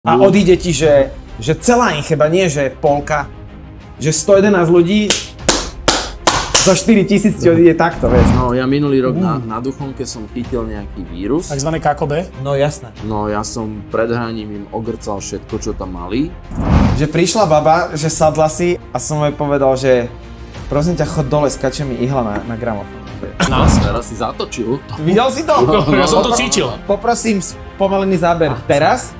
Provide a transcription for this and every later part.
A odíde ti, že celá chyba, nie že polka, že 111 ľudí za 4 000 ti odíde takto, vieš. No ja minulý rok na Duchonke som chytil nejaký vírus. Takzvané KKB? No jasné. No ja som pred hraním im ogrcal všetko, čo tam mali. Že prišla baba, že sadla si a som jej povedal, že prosím ťa, chod dole, skače mi ihla na gramofón. No, teraz si zatočil. Videl si to? Ja som to cítil. Poprosím spomalený záber teraz.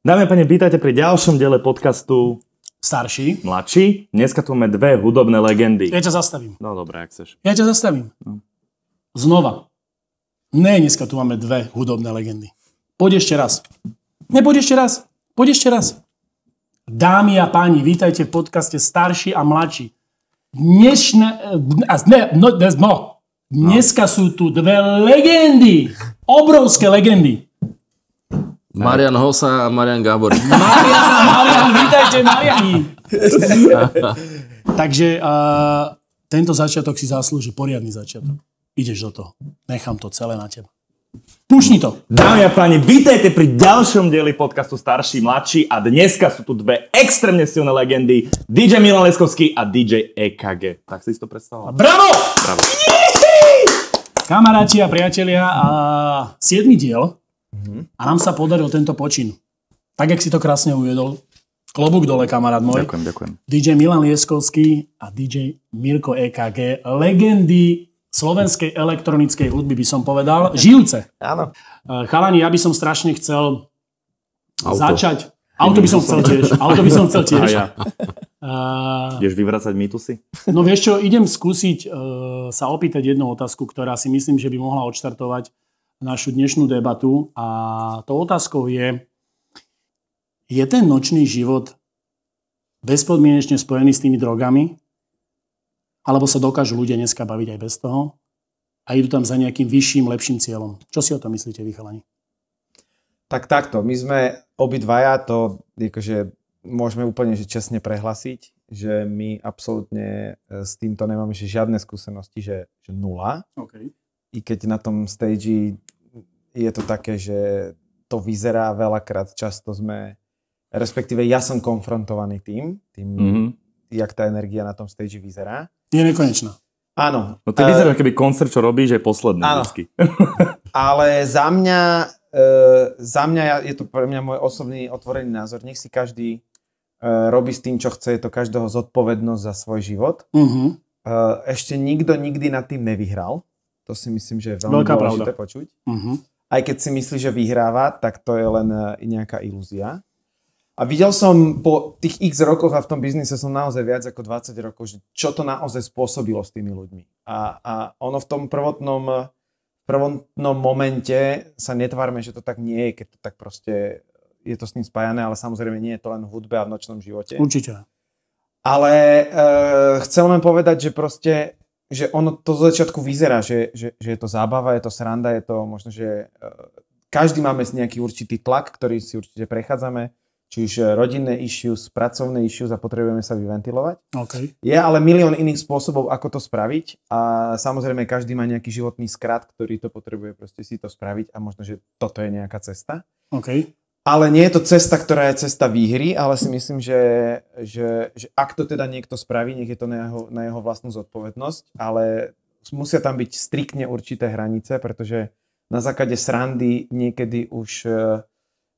Dámy a páni, vítajte pri ďalšom diele podcastu Starší. Mladší. Dneska tu máme dve hudobné legendy. Ja ťa zastavím. No dobré, ak chceš. Ja ťa zastavím. Znova. Ne, dneska tu máme dve hudobné legendy. Poď ešte raz. Poď ešte raz. Poď ešte raz. Dámy a páni, vítajte v podcaste Starší a Mladší. Dneska sú tu dve legendy. Obrovské legendy. Marian Hosa a Marian Gábor. Marian, vítajte, Mariani. Takže tento začiatok si zaslúži poriadny začiatok. Ideš do toho. Nechám to celé na teba. Pušni to. Dámy a páni, vítajte pri ďalšom dieli podcastu Starší, Mladší a dneska sú tu dve extrémne silné legendy. DJ Milan Leskovský a DJ EKG. Tak si to predstavoval? Bravo! Bravo. Kamaráti a priatelia, 7. diel a nám sa podaril tento počin. Tak, jak si to krásne uviedol. Klobúk dole, kamarát môj. Ďakujem. DJ Milan Lieskovský a DJ Mirko EKG. Legendy slovenskej elektronickej hudby by som povedal. Žijúce. Áno. Chalani, ja by som strašne chcel začať. Auto by som chcel tiež. A ja. Ideš vyvracať mýtusy? No vieš čo, idem skúsiť sa opýtať jednu otázku, ktorá si myslím, že by mohla odštartovať našu dnešnú debatu. A tou otázkou je ten nočný život bezpodmienečne spojený s tými drogami? Alebo sa dokážu ľudia dneska baviť aj bez toho? A idú tam za nejakým vyšším, lepším cieľom? Čo si o tom myslíte, vy chalani? Tak takto, my sme obidvaja, to akože môžeme úplne že čestne prehlasiť, že my absolútne s týmto nemáme žiadne skúsenosti, že nula. Okay. I keď na tom stage je to také, že to vyzerá veľakrát, často sme, respektíve ja som konfrontovaný tým jak tá energia na tom stage vyzerá. Je nekonečná. Áno. No to vyzerá, keby koncert, čo robíš, je posledný. Áno. Ale za mňa je to pre mňa môj osobný otvorený názor. Nech si každý robí s tým, čo chce. Je to každého zodpovednosť za svoj život. Ešte nikto nikdy nad tým nevyhral. To si myslím, že je veľmi dôležité počuť. Aj keď si myslí, že vyhráva, tak to je len nejaká ilúzia. A videl som po tých x rokoch a v tom biznise som naozaj viac ako 20 rokov, že čo to naozaj spôsobilo s tými ľuďmi. A ono v tom prvotnom momente sa netvárme, že to tak nie je, keď to tak proste je to s ním spájané, ale samozrejme nie je to len v hudbe a v nočnom živote. Určite. Ale chcel len povedať, že proste že ono to z začiatku vyzerá, že je to zábava, je to sranda, je to možno, že každý máme nejaký určitý tlak, ktorý si určite prechádzame, či už rodinné issues, pracovné issues a potrebujeme sa vyventilovať. Okay. Je ale milión iných spôsobov, ako to spraviť a samozrejme každý má nejaký životný skrat, ktorý to potrebuje proste si to spraviť a možno, že toto je nejaká cesta. Okay. Ale nie je to cesta, ktorá je cesta výhry, ale si myslím, že ak to teda niekto spraví, nech je to na jeho vlastnú zodpovednosť, ale musia tam byť striktne určité hranice, pretože na základe srandy niekedy už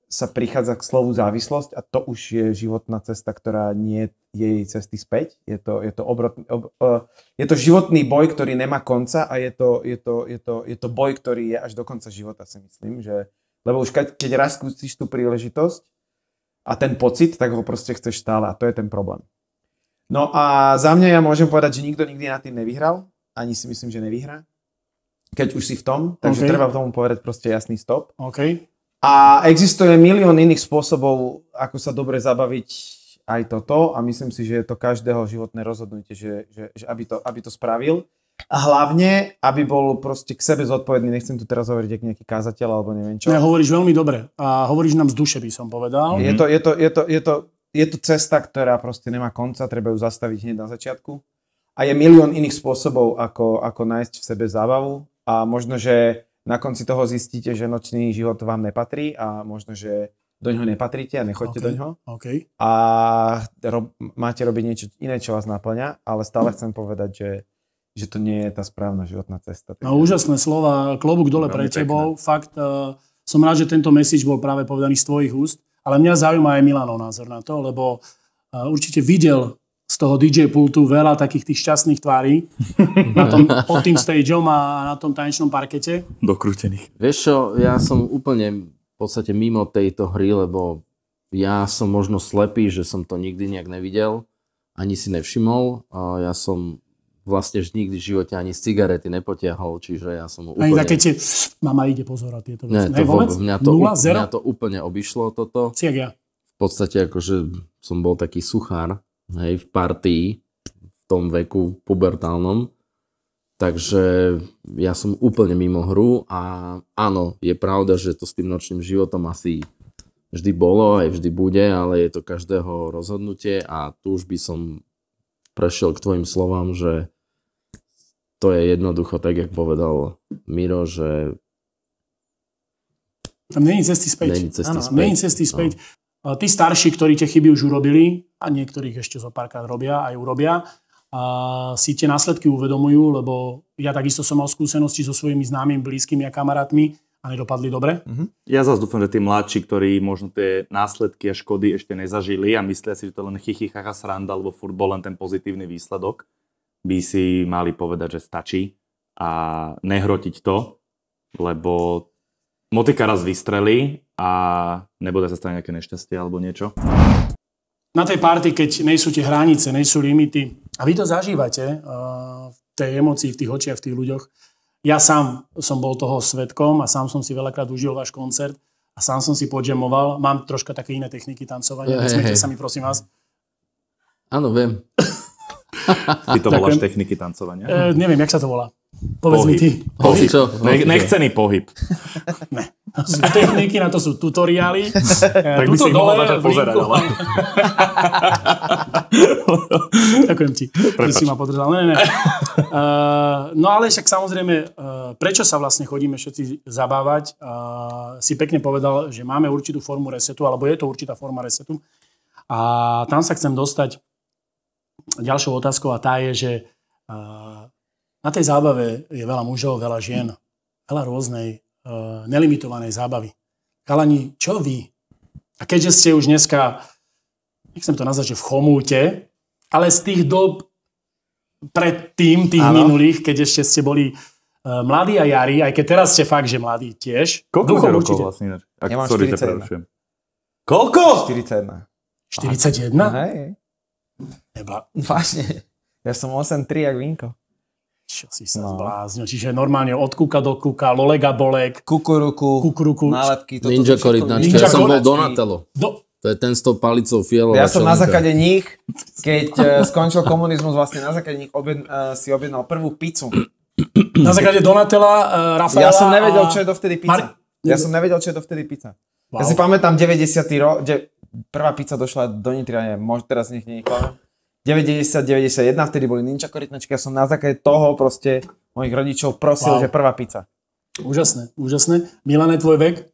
sa prichádza k slovu závislosť a to už je životná cesta, ktorá nie je jej cesty späť. Je to životný boj, ktorý nemá konca a je to boj, ktorý je až do konca života, si myslím, že lebo už keď raz skúsiš tú príležitosť a ten pocit, tak ho proste chceš stále a to je ten problém. No a za mňa ja môžem povedať, že nikto nikdy nad tým nevyhral, ani si myslím, že nevyhrá, keď už si v tom, takže treba v tomu povedať proste jasný stop. Okay. A existuje milión iných spôsobov, ako sa dobre zabaviť aj toto a myslím si, že je to každého životné rozhodnutie, že aby to spravil. A hlavne, aby bol proste k sebe zodpovedný. Nechcem tu teraz hovoriť ako nejaký kázateľ alebo neviem čo. Ja, hovoríš veľmi dobre a hovoríš nám z duše, by som povedal. Je to je to cesta, ktorá proste nemá konca, treba ju zastaviť hneď na začiatku. A je milión iných spôsobov, ako nájsť v sebe zábavu. A možno, že na konci toho zistíte, že nočný život vám nepatrí a možno, že do ňoho nepatríte a nechoďte do ňoho. Okay. A máte robiť niečo iné, čo vás naplňa, ale stále chcem povedať, že to nie je tá správna životná cesta. No, úžasné slova, klobúk dole pre tebou. Fakt, som rád, že tento message bol práve povedaný z tvojich úst, ale mňa zaujíma aj Milanov názor na to, lebo určite videl z toho DJ pultu veľa takých tých šťastných tvári pod tým stageom a na tom tanečnom parkete. Dokrútených. Vieš čo, ja som úplne v podstate mimo tejto hry, lebo ja som možno slepý, že som to nikdy nejak nevidel, ani si nevšimol. Ja som vlastne nikdy v živote ani z cigarety nepotiahol, čiže ja som úplne... Ani také mama ide pozor a tieto veci. Nie, mňa to úplne obišlo toto. Si jak ja. V podstate akože som bol taký suchár, hej, v partii, v tom veku pubertálnom. Takže ja som úplne mimo hru a áno, je pravda, že to s tým nočným životom asi vždy bolo, aj vždy bude, ale je to každého rozhodnutie a tu už by som prešiel k tvojim slovám, že to je jednoducho tak, jak povedal Miro, že tam není cesty späť. Není cesty späť. Tí starší, ktorí tie chyby už urobili, a niektorých ešte zo párkrát robia, aj urobia, si tie následky uvedomujú, lebo ja takisto som mal skúsenosti so svojimi známymi, blízkymi a kamarátmi a nedopadli dobre. Ja zase dúfam, že tí mladší, ktorí možno tie následky a škody ešte nezažili a myslia si, že to len chichichacha sranda, alebo furt bol len ten pozitívny výsledok, by si mali povedať, že stačí a nehrotiť to, lebo motika raz vystrelí a nebude sa stať nejaké nešťastie alebo niečo. Na tej party, keď nejsú tie hranice, nejsú limity a vy to zažívate v tej emócii, v tých očiach, v tých ľuďoch. Ja sám som bol toho svedkom a sám som si veľakrát užil váš koncert a sám som si podžemoval. Mám troška také iné techniky tancovania. Nesmiete sa mi, prosím vás. Áno, viem. Ty to voláš techniky tancovania? Neviem, jak sa to volá. Povedz mi ty. Pohyb. Nechcený pohyb. Ne. To sú techniky, na to sú tutoriály. Tak by si ich mohol začať pozerať, ale... Ďakujem ti, že si ma podržal. Ne. No ale však samozrejme, prečo sa vlastne chodíme všetci zabávať? Si pekne povedal, že máme určitú formu resetu, alebo je to určitá forma resetu. A tam sa chcem dostať ďalšou otázkou a tá je, že na tej zábave je veľa mužov, veľa žien, veľa rôznej nelimitovanej zábavy. Chalani, čo vy? A keďže ste už dneska, nechcem to nazvať, že v chomúte, ale z tých dob predtým, tých minulých, keď ešte ste boli mladí a jari, aj keď teraz ste fakt, že mladí tiež. Koľko máte rokov vlastne? Ja mám 41. Koľko? 41. 41? Hej. Vážne. Ja som 8'3 jak Vinko. Čo si sa zbláznil. Čiže normálne od kúka do kúka, lolega bolek, kukuruku, nálepky. Ninja korytnačka. Ja som bol Donatello. To je ten s tou palicou fialová. Ja som na základe nich, keď skončil komunizmus, vlastne na základe nich si objednal prvú pizzu. Na základe Donatella, Rafaela. Ja som nevedel, čo je dovtedy pizza. Wow. Ja si pamätám 90. rok, prvá pizza došla do Nitry, neviem, možno teraz nech nie klamem. 90-91, vtedy boli ninja korytnačky, ja som na základe toho proste mojich rodičov prosil, že prvá pizza. Úžasné. Milane, tvoj vek?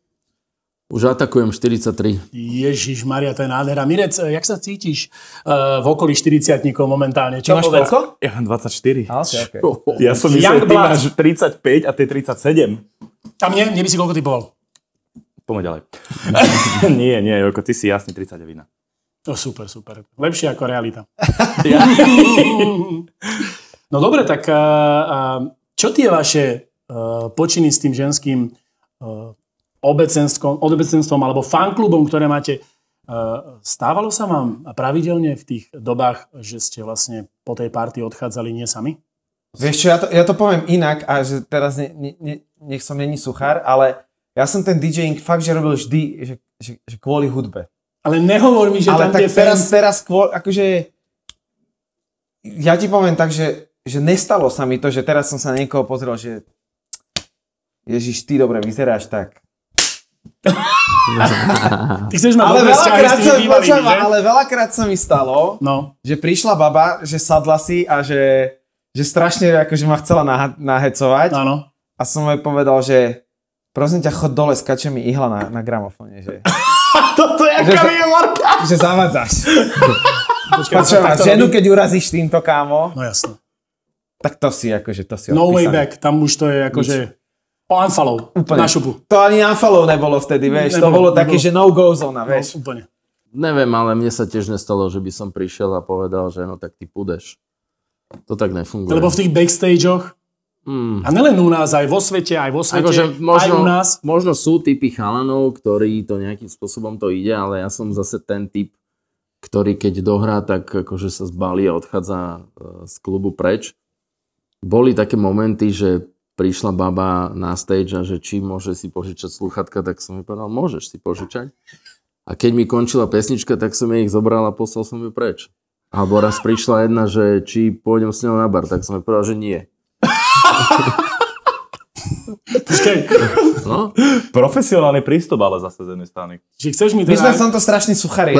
Už atakujem 43. Ježišmaria, to je nádhera. Mirec, jak sa cítiš v okolí 40-tníkov momentálne? Čo máš koľko? Ja mám 24. Okay. Ja som myslel, ty máš 35 a ty 37. A mne by si koľko typoval? Poďme ďalej. nie, Jojko, ty si jasne 39. Super. Lepšie ako realita. No dobre, tak čo tie vaše počiny s tým ženským obecenstvom alebo fanklubom, ktoré máte, stávalo sa vám pravidelne v tých dobách, že ste vlastne po tej party odchádzali nie sami? Vieš čo, ja to poviem inak a že teraz nech som není suchár, ale ja som ten DJing fakt, že robil vždy, že kvôli hudbe. Ale nehovor mi, že ale tam tak tie fans... teraz akože... Ja ti poviem tak, že nestalo sa mi to, že teraz som sa na niekoho pozrel, že Ježiš, ty dobre vyzeráš tak. Ty chceš mať dobré vzťahy s tými bývalými, že? Ale veľakrát sa mi stalo, že prišla baba, že sadla si a že strašne akože ma chcela nahecovať. Áno. A som jej povedal, že prosím ťa, chod dole, skače mi ihla na gramofóne. Že... Toto je aká výhovorka! Že zavadzáš. Ženu, keď urazíš týmto, kámo. No jasno. Tak to si akože, to si No odpísané. way back, tam už to je akože unfollow, na šupu. To ani unfollow nebolo vtedy, vieš. To bolo také, že no-go zóna, vieš. No, úplne. Neviem, ale mne sa tiež nestalo, že by som prišiel a povedal, že no tak ty púdeš. To tak nefunguje. Lebo v tých backstageoch, a nelen u nás, aj vo svete, akože aj u nás. Možno sú typy chalanov, ktorí to nejakým spôsobom to ide, ale ja som zase ten typ, ktorý keď dohrá, tak akože sa zbalí a odchádza z klubu preč. Boli také momenty, že prišla baba na stage a že či môže si požičať slúchatka, tak som mi povedal, môžeš si požičať. A keď mi končila pesnička, tak som jej ich zobral a poslal som ju preč. Alebo raz prišla jedna, že či pôjdem s ňou na bar, tak som jej povedal, že nie. No? Profesionálny prístup, ale zase z jednej strany. My sme v tomto strašní suchari.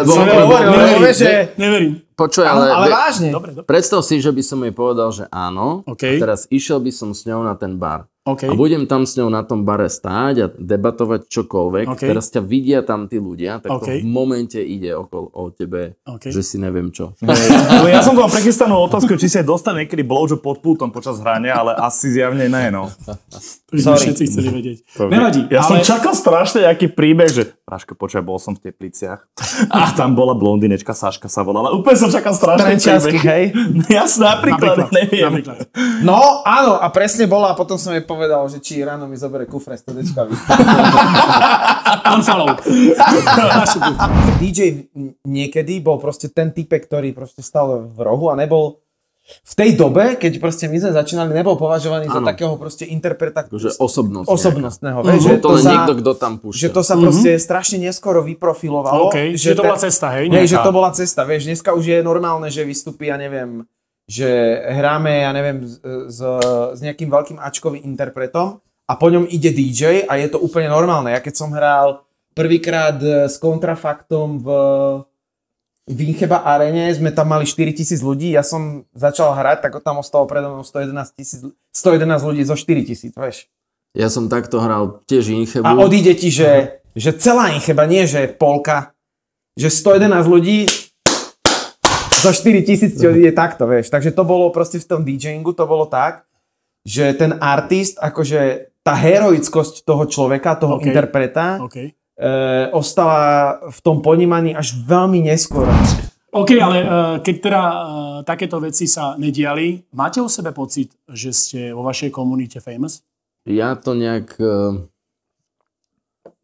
Neverím. Počuj, ale vážne. Dobre. Predstav si, že by som jej povedal, že áno. Okay. A teraz išiel by som s ňou na ten bar. Okay. A budem tam s ňou na tom bare stáť a debatovať čokoľvek. Okay. Teraz ťa vidia tam tí ľudia, tak Okay. to v momente ide o tebe, že si neviem čo. Ale ja som tu mal prechystanú otázku, či si aj dostane niekedy blowjob pod pultom počas hrania, ale asi zjavne ne, no. To by sme všetci chceli vedieť. Nevadí. Ja som čakal strašne nejaký príbeh, že Práško, počkaj, bol som v Tepliciach a tam bola blondinečka, Saška sa volala. Úplne som čakal strašný príbeh. Hej? Jasne, napríklad, neviem. No, áno, a presne bola a potom som jej povedal, že či ráno mi zoberie kufre z TDčkami. Unfollow. DJ niekedy bol proste ten typek, ktorý proste stal v rohu a nebol v tej dobe, keď proste my sme začínali, nebol považovaný za takého proste interpreta osobnostného. Že to len niekto, kto tam púšťa. Že to sa proste strašne neskoro vyprofilovalo. Okay, že to bola cesta, hej? Že to bola cesta, vieš. Dneska už je normálne, že vystupí, ja neviem, že hráme, ja neviem, s nejakým veľkým ačkovým interpretom a po ňom ide DJ a je to úplne normálne. Ja keď som hral prvýkrát s Kontrafaktom v Víncheba arene, sme tam mali 4000 ľudí, ja som začal hrať, tak tam ostalo predo mnou 111 ľudí zo 4000, vieš. Ja som takto hral tiež Vínchebu. A odíde ti, že celá Víncheba, nie že polka, že 111 ľudí zo 4000 ti odíde takto, vieš. Takže to bolo proste v tom DJingu, to bolo tak, že ten artist, akože tá heroickosť toho človeka, toho interpreta, ostala v tom ponímaní až veľmi neskôr. OK, ale keď teda takéto veci sa nediali, máte o sebe pocit, že ste vo vašej komunite famous? Ja to nejak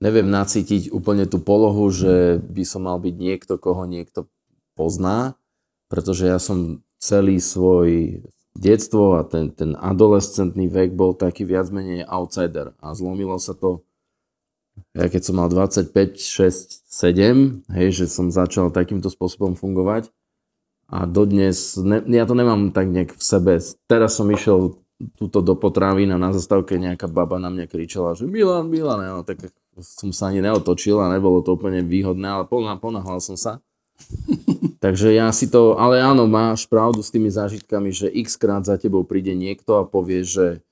neviem nacítiť úplne tú polohu, že by som mal byť niekto, koho niekto pozná, pretože ja som celý svoj detstvo a ten adolescentný vek bol taký viac menej outsider a zlomilo sa to. Ja keď som mal 25, 6, 7, hej, že som začal takýmto spôsobom fungovať a dodnes, ja to nemám tak nejak v sebe. Teraz som išiel túto do potravín a na zastávke nejaká baba na mňa kričala, že Milan, no, tak som sa ani neotočil a nebolo to úplne výhodné, ale ponáhľal som sa. Takže ja si to, ale áno, máš pravdu s tými zážitkami, že x krát za tebou príde niekto a povie, že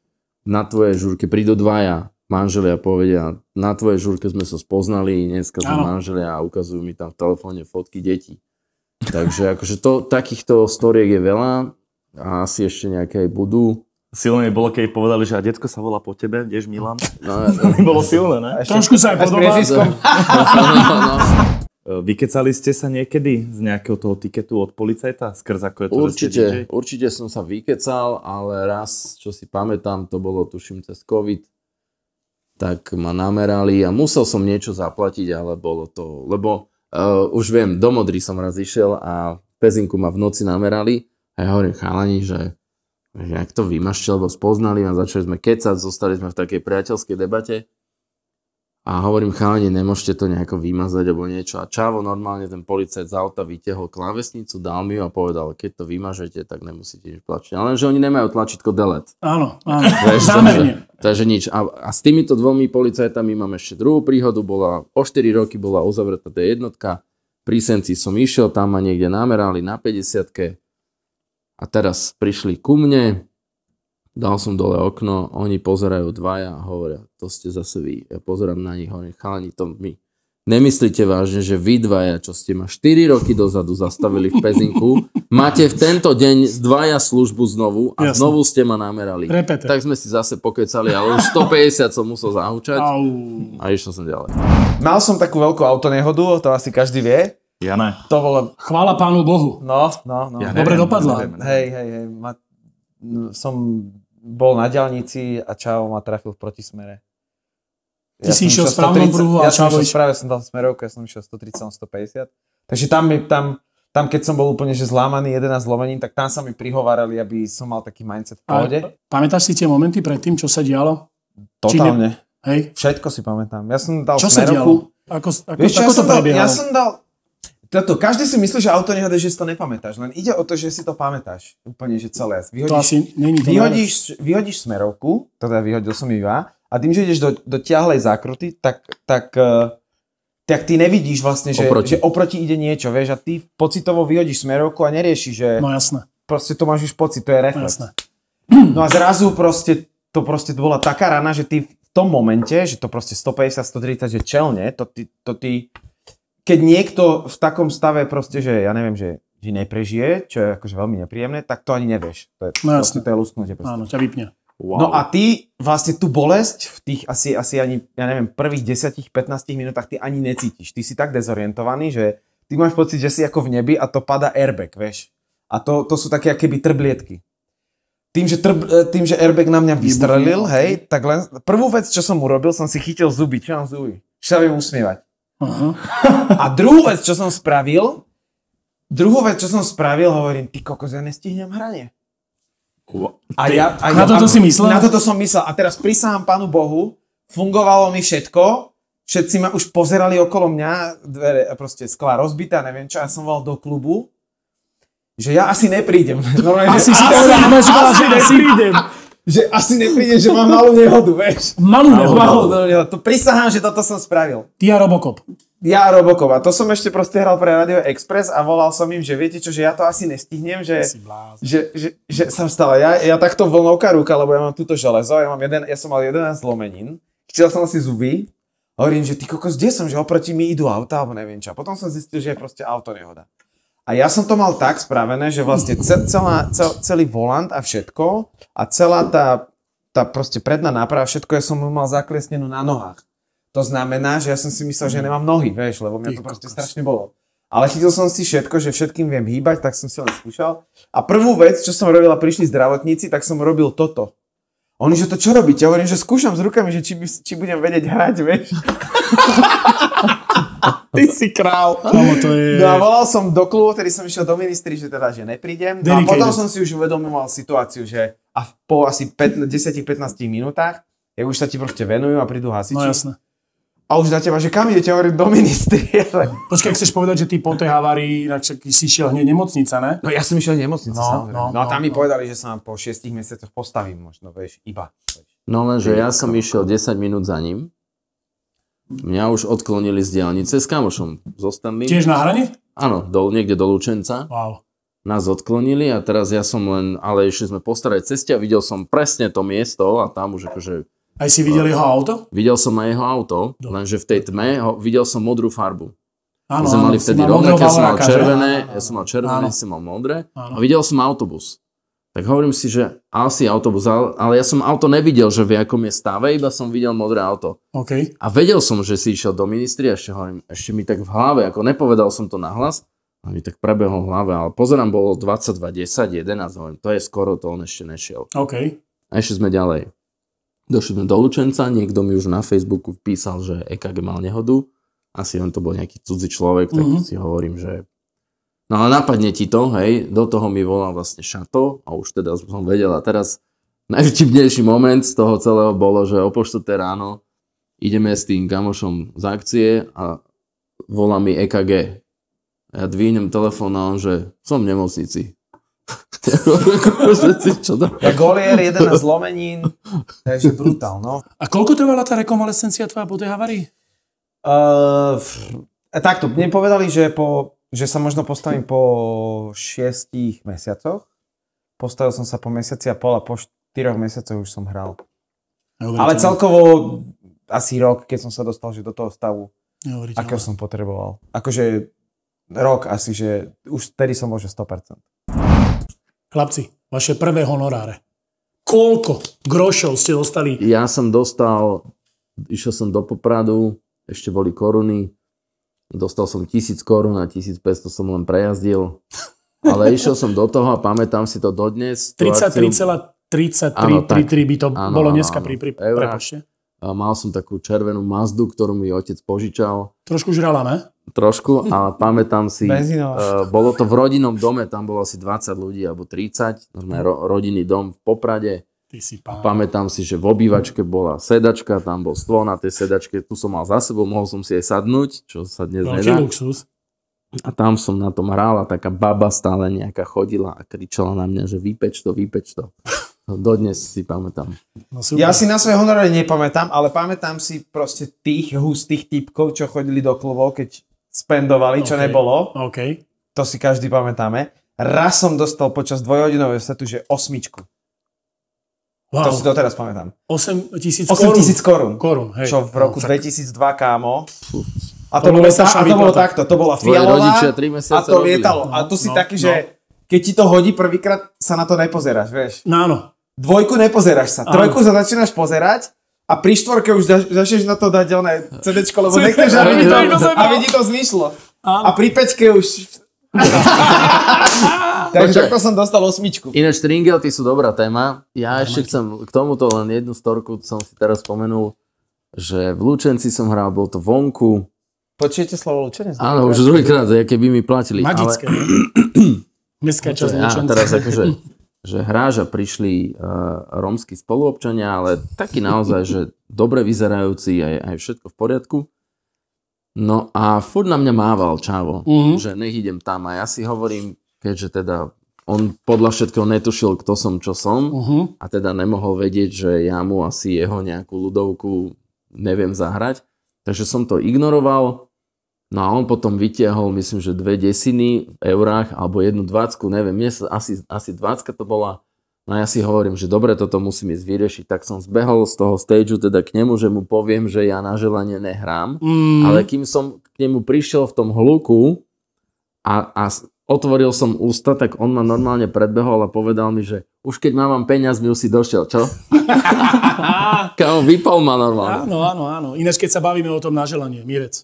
na tvojej žúrke prídu dvaja manželia povedia, na tvojej žúrke sme sa spoznali, dneska sme manželia a ukazujú mi tam v telefóne fotky detí. Takže akože takýchto storiek je veľa a asi ešte nejaké aj budú. Silné bolo, keď povedali, že a detsko sa volá po tebe, kdež Milan? No, bolo silné, ne? Trošku sa aj podobá. Vykecali ste sa niekedy z nejakého toho tiketu od policajta? Skrz ako je to, Určite som sa vykecal, ale raz, čo si pamätám, to bolo tuším cez COVID, tak ma namerali a musel som niečo zaplatiť, ale bolo to, lebo už viem, do Modry som raz išiel a v Pezinku ma v noci namerali a ja hovorím chalani, že jak to vymašťal, lebo spoznali a začali sme kecať, zostali sme v takej priateľskej debate A hovorím, chalani, nemôžete to nejako vymazať alebo niečo. A Čavo normálne ten policajt z auta vytiahol klávesnicu, dal mi ju a povedal, keď to vymažete, tak nemusíte nič tlačiť. Ale že oni nemajú tlačítko delete. Áno. Takže nič. A s týmito dvomi policajtami mám ešte druhú príhodu. O 4 roky bola uzavretá tá jednotka. Pri Senci som išiel, tam ma niekde namerali na 50-ke. A teraz prišli ku mne. Dal som dole okno, oni pozerajú dvaja a hovoria, to ste zase vy. Ja pozerám na nich, hovorím, chalani, to my. Nemyslíte vážne, že vy dvaja, čo ste ma 4 roky dozadu zastavili v Pezinku, máte v tento deň dvaja službu znovu a znovu ste ma namerali. Repete. Tak sme si zase pokecali, ale už 150 som musel zahúčať a išiel som ďalej. Mal som takú veľkú autonehodu, to asi každý vie. Ja ne. To bolo... Chvála Pánu Bohu. No. Ja dobre dopadla. Hej. Som bol na diaľnici a Čavo ma trafil v protismere. Ty si išiel v správnom pruhu a Čavo išiel... Ja som dal smerovku, ja som išiel 130-150. Takže tam, keď som bol úplne že zlámaný 11 zlomenín, tak tam sa mi prihovárali, aby som mal taký mindset v pohode. Pamätáš si tie momenty pred tým, čo sa dialo? Totálne. Hej? Všetko si pamätám. Ja som dal čo smerovku. Ako to prebiehalo? Ja som dal... Každý si myslí, že auto nehoda, že si to nepamätáš. Len ide o to, že si to pamätáš. Úplne, že celé. Vyhodíš smerovku, teda vyhodil som ju ja, a tým, že ideš do ťahlej zákruty, tak ty nevidíš vlastne, že oproti ide niečo, vieš, a ty pocitovo vyhodíš smerovku a neriešiš, že... No jasné. Proste to máš už pocit, to je reflex. Jasné. No a zrazu to bola taká rana, že ty v tom momente, že to proste 150, 130, že čelne, to ty keď niekto v takom stave proste, že ja neviem, že neprežije, čo je akože veľmi nepríjemné, tak to ani nevieš. To je lusknutie. Áno, ťa vypne. Wow. No a ty vlastne tú bolesť v tých asi ani, ja neviem, prvých 10-15 minútach ty ani necítiš. Ty si tak dezorientovaný, že ty máš pocit, že si ako v nebi a to padá airbag, vieš. A to sú také akéby trblietky. Tým, že airbag na mňa vystrelil, hej, tak len prvú vec, čo som urobil, som si chytil zuby. Čo mám zuby? Čo sa viem usmievať. Uh-huh. A druhú vec, čo som spravil, hovorím, ty kokos, ja nestihnem hranie. Na toto si myslel? Na toto som myslel. A teraz prisahám Pánu Bohu, fungovalo mi všetko, všetci ma už pozerali okolo mňa, dvere, proste skla rozbitá, neviem čo, ja som volal do klubu, že ja asi neprídem. Asi neprídem. Že asi neprídem, že mám malú nehodu, vieš. Malú nehodu. To prisahám, že toto som spravil. Ty a Robocop. Ja a Robocop. A to som ešte proste hral pre Radio Express a volal som im, že viete čo, že ja to asi nestihnem, že som stala. Ja takto vlnovká ruka, lebo ja mám túto železo, ja som mal 11 zlomenín. Chcel som si zuby. Hovorím, že ty kokos, kde som, že oproti mi idú auta, alebo neviem čo. A potom som zistil, že je proste auto nehoda. A ja som to mal tak spravené, že vlastne celý volant a všetko a celá tá proste predná náprava, všetko ja som mal zakliesnenú na nohách. To znamená, že ja som si myslel, že nemám nohy, vieš, lebo mňa to proste strašne bolo. Ale chytil som si všetko, že všetkým viem hýbať, tak som si len skúšal. A prvú vec, čo som robil a prišli zdravotníci, tak som robil toto. Oni, že to čo robíte? Ja hovorím, že skúšam s rukami, že či budem vedieť hrať, vieš. Ty si král. No a volal som do klubu, tedy som išiel do ministry, že teda, že neprídem. No a potom som si už uvedomoval situáciu, že po asi 10-15 minútach, už sa ti proste venujú a prídu hasiči. No jasné. A už na teba, že kam idete, hovorím, do ministry. Počkaj, chceš povedať, že ty po tej havárii si šiel hneď nemocnica, ne? No ja som išiel nemocnica, samozrejme. No a tam mi povedali, že sa vám po 6 mesiacoch postavím možno, vieš, iba. No lenže ja som išiel 10 minút za ním. Mňa už odklonili z diaľnice s kamošom zostaným. Tiež na hrane? Áno, niekde do Lučenca. Wow. Nás odklonili a teraz ja som ale išli sme po starej ceste a videl som presne to miesto a tam už akože... Aj si videl jeho auto? Videl som aj jeho auto, lenže v tej tme videl som modrú farbu. Áno, sme mali vtedy rovnaké, ja som mal červené, ja som mal modré a videl som autobus. Tak hovorím si, že asi autobus, ale ja som auto nevidel, že v akom je stave, iba som videl modré auto. Okay. A vedel som, že si išiel do ministry a ešte mi tak v hlave, ako nepovedal som to nahlas, a mi tak prebehol v hlave, ale pozerám, bolo 22, 10, 11, hovorím, to je skoro, to on ešte nešiel. Okay. A ešte sme ďalej. Došli sme do Lučenca, niekto mi už na Facebooku písal, že EKG mal nehodu. Asi on to bol nejaký cudzí človek, tak si hovorím, že... No ale napadne ti to, hej, do toho mi volal vlastne Šato a už teda som vedel a teraz najvtipnejší moment z toho celého bolo, že o 4:00 ráno ideme s tým kamošom z akcie a volá mi EKG. A ja dvínem telefón a on, že som v nemocnici. Golier, 11 zlomenín, takže brutál, no. A koľko trvala tá rekonvalescencia tvoja po tej havárii? Takto, mne povedali, že sa možno postavím po 6 mesiacoch. Postavil som sa po mesiaci a pol a po 4 mesiacoch už som hral. Ale celkovo asi rok, keď som sa dostal že do toho stavu, akého som potreboval. Akože rok asi, že už vtedy som bol že 100%. Chlapci, vaše prvé honoráre. Koľko grošov ste dostali? Ja som dostal, išiel som do Popradu, ešte boli koruny, dostal som 1000 korún a 1500 som len prejazdil. Ale išiel som do toho a pamätám si to dodnes. 33,33 by to bolo dneska pri prepočte. Mal som takú červenú Mazdu, ktorú mi otec požičal. Trošku žrala, ne? Trošku, ale pamätám si, bolo to v rodinnom dome, tam bolo asi 20 ľudí alebo 30, rodinný dom v Poprade. Pamätám si, že v obývačke bola sedačka, tam bol stôl na tej sedačke, tu som mal za sebou, mohol som si aj sadnúť, čo sa dnes nedá. Luxus. A tam som na tom hral a taká baba stále nejaká chodila a kričala na mňa, že vypeč to. Dodnes si pamätám. No, ja si na svoje honoráre nepamätám, ale pamätám si proste tých hustých typkov, čo chodili do klubov, keď spendovali, čo nebolo. Okay. To si každý pamätáme. Raz som dostal počas dvojhodinového setu, že 8. Wow. To si doteraz pamätám. 8 000 korún. Korún, hej. Čo v roku 2002, kámo. A to bolo takto. To bola fialová a to lietalo. A tu si taký, že keď ti to hodí prvýkrát, sa na to nepozeráš, vieš. No áno. 2 nepozeráš sa. 3 sa začínaš pozerať. A pri 4 už začneš na to dať CDčko, lebo nechceš, aby ti to zmyšlo. A pri 5 už... Takže takto som dostal 8. Ináč stringelty sú dobrá téma. Ja ešte chcem k tomuto len jednu storku, som si teraz spomenul, že v Lučenci som hral, bol to vonku. Počujete slovo Lučenec? Áno, už druhýkrát, keby mi platili. Magické, ale... Mestská časť Lučenca. Teraz akože... že hráč a prišli rómski spoluobčania, ale taký naozaj, že dobre vyzerajúci, aj všetko v poriadku. No a furt na mňa mával čavo, že nech idem tam. A ja si hovorím, keďže teda on podľa všetkého netušil, kto som, čo som, a teda nemohol vedieť, že ja mu asi jeho nejakú ľudovku neviem zahrať. Takže som to ignoroval. No a on potom vytiahol, myslím, že 2 desiny v eurách, alebo 1 20, neviem, asi 20 to bola. No a ja si hovorím, že dobre, toto musím ísť vyriešiť, tak som zbehol z toho stageu teda k nemu, že mu poviem, že ja na želanie nehrám. Ale kým som k nemu prišiel v tom hluku a otvoril som ústa, tak on ma normálne predbehol a povedal mi, že už keď mám peniazmi, už si došiel, čo? Kámo, vypol ma normálne. Áno. Ináč, keď sa bavíme o tom na želanie, Mirec.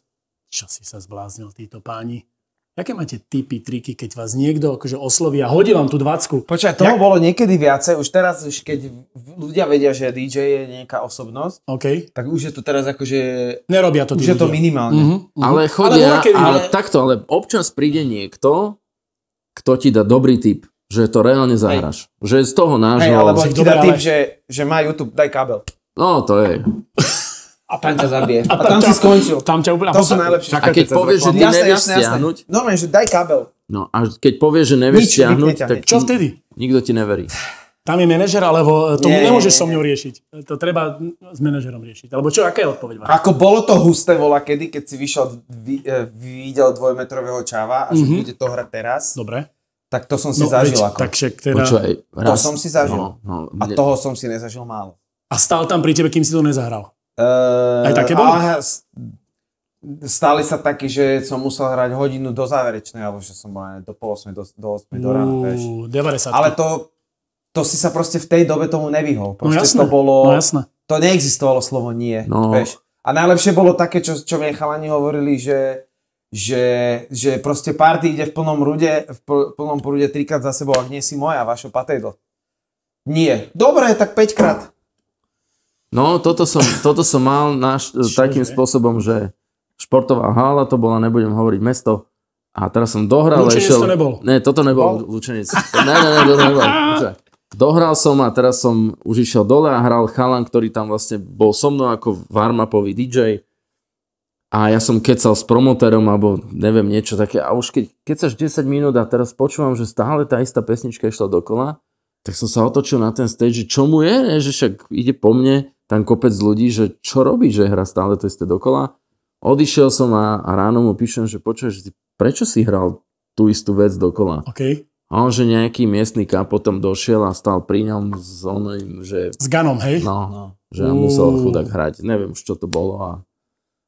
Čo si sa zbláznil, títo páni? Jaké máte tipy, triky, keď vás niekto akože osloví a hodí vám tú 20? Počkaj, toho bolo niekedy viacej. Už teraz, keď ľudia vedia, že DJ je nejaká osobnosť, tak už je to teraz akože... Nerobia to. Už je to minimálne. Ale chodia, ale občas príde niekto, kto ti dá dobrý tip, že to reálne zahraš. Že z toho nášho... Alebo ti dá tip, že má YouTube, daj kábel. No, to je... A tam ťa zabije. A tam si skončil. To sú najlepšie. A keď povieš, že ty nevieš stiahnuť... Normálne, že daj kábel. No a keď povieš, že nevieš stiahnuť, tak... Čo vtedy? Nikto ti neverí. Tam je manažer, alebo to nemôžeš so mňou riešiť. To treba s manažerom riešiť. Alebo čo, aká je odpoveď? Ako bolo to husté volakedy, keď si videl 2-metrového čáva a že bude to hrať teraz. Dobre. Tak to som si zažil. To som si zažil. A toho som si nezažil málo. A stál tam pri tebe, kým si to nezahral? Aj také bolo? Stáli sa taký, že som musel hrať hodinu do záverečnej, alebo že som bol do 7:30, do 8:00 do rána. 90. Ale to si sa proste v tej dobe tomu nevyhol. Proste jasné. to bolo... No jasné. To neexistovalo slovo nie. Vieš. A najlepšie bolo také, čo mi chalani hovorili, že proste party ide v plnom prúde 3-krát za sebou, ak nie si moja, vašo patejdl. Nie. Dobre, tak 5-krát. No, toto som mal takým spôsobom, že športová hala to bola, nebudem hovoriť mesto. A teraz som dohral. Lučenec to nebol. Ne, toto nebol Lučenec. Ne, toto nebol. Dohral som a teraz som už išiel dole a hral chalan, ktorý tam vlastne bol so mnou ako warm-upový DJ. A ja som kecal s promotérom, alebo neviem, niečo také. A už keď 10 minút a teraz počúvam, že stále tá istá pesnička išla dokola, tak som sa otočil na ten stage, že čo mu je, že však ide po mne tam kopec ľudí, že čo robí, že hra stále to isté dokola. Odišiel som a ráno mu píšem, že počuješ, prečo si hral tú istú vec dokola? Okay. A on, že nejaký miestny potom došiel a stal pri ňom s oným, že... S Ganom, hej? No, že musel chudák hrať. Neviem, čo to bolo a...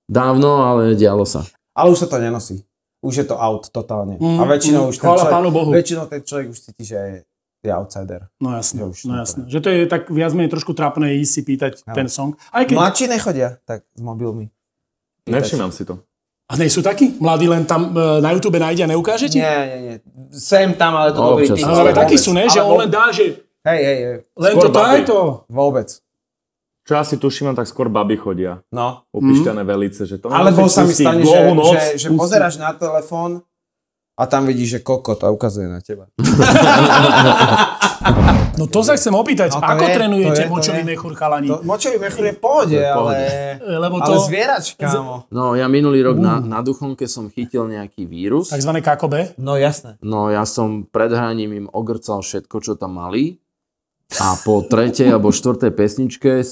Dávno, ale dialo sa. Ale už sa to nenosí. Už je to out totálne. A väčšinou už ten človek už cíti, že je outsider. No jasné, Že to je tak viac menej trošku trápne ísť si pýtať ten song. Aj keď... Mladší nechodia tak s mobilmi. Nevšimám si to. A nie sú takí? Mladí len tam na YouTube nájde a neukáže ti? Nie. Sem tam, ale to dobrý tým. Ale takí sú, ne? Že on len dá, že... Hej. Len toto aj to. Vôbec. Čo asi tuším, tak skôr baby chodia. No. Upišťané velice. Že to alebo sa mi stane, že pozeráš na telefón a tam vidíš, že kokot a ukazuje na teba. No to sa chcem opýtať. Ako trénujete močový mechúr, chalani? Močový mechúr je v pohode, ale zvierač, kámo. No ja minulý rok na Duchonke som chytil nejaký vírus. Takzvané KKB? No jasné. No ja som pred hraním im ogrcal všetko, čo tam mali. A po 3. alebo 4. pesničke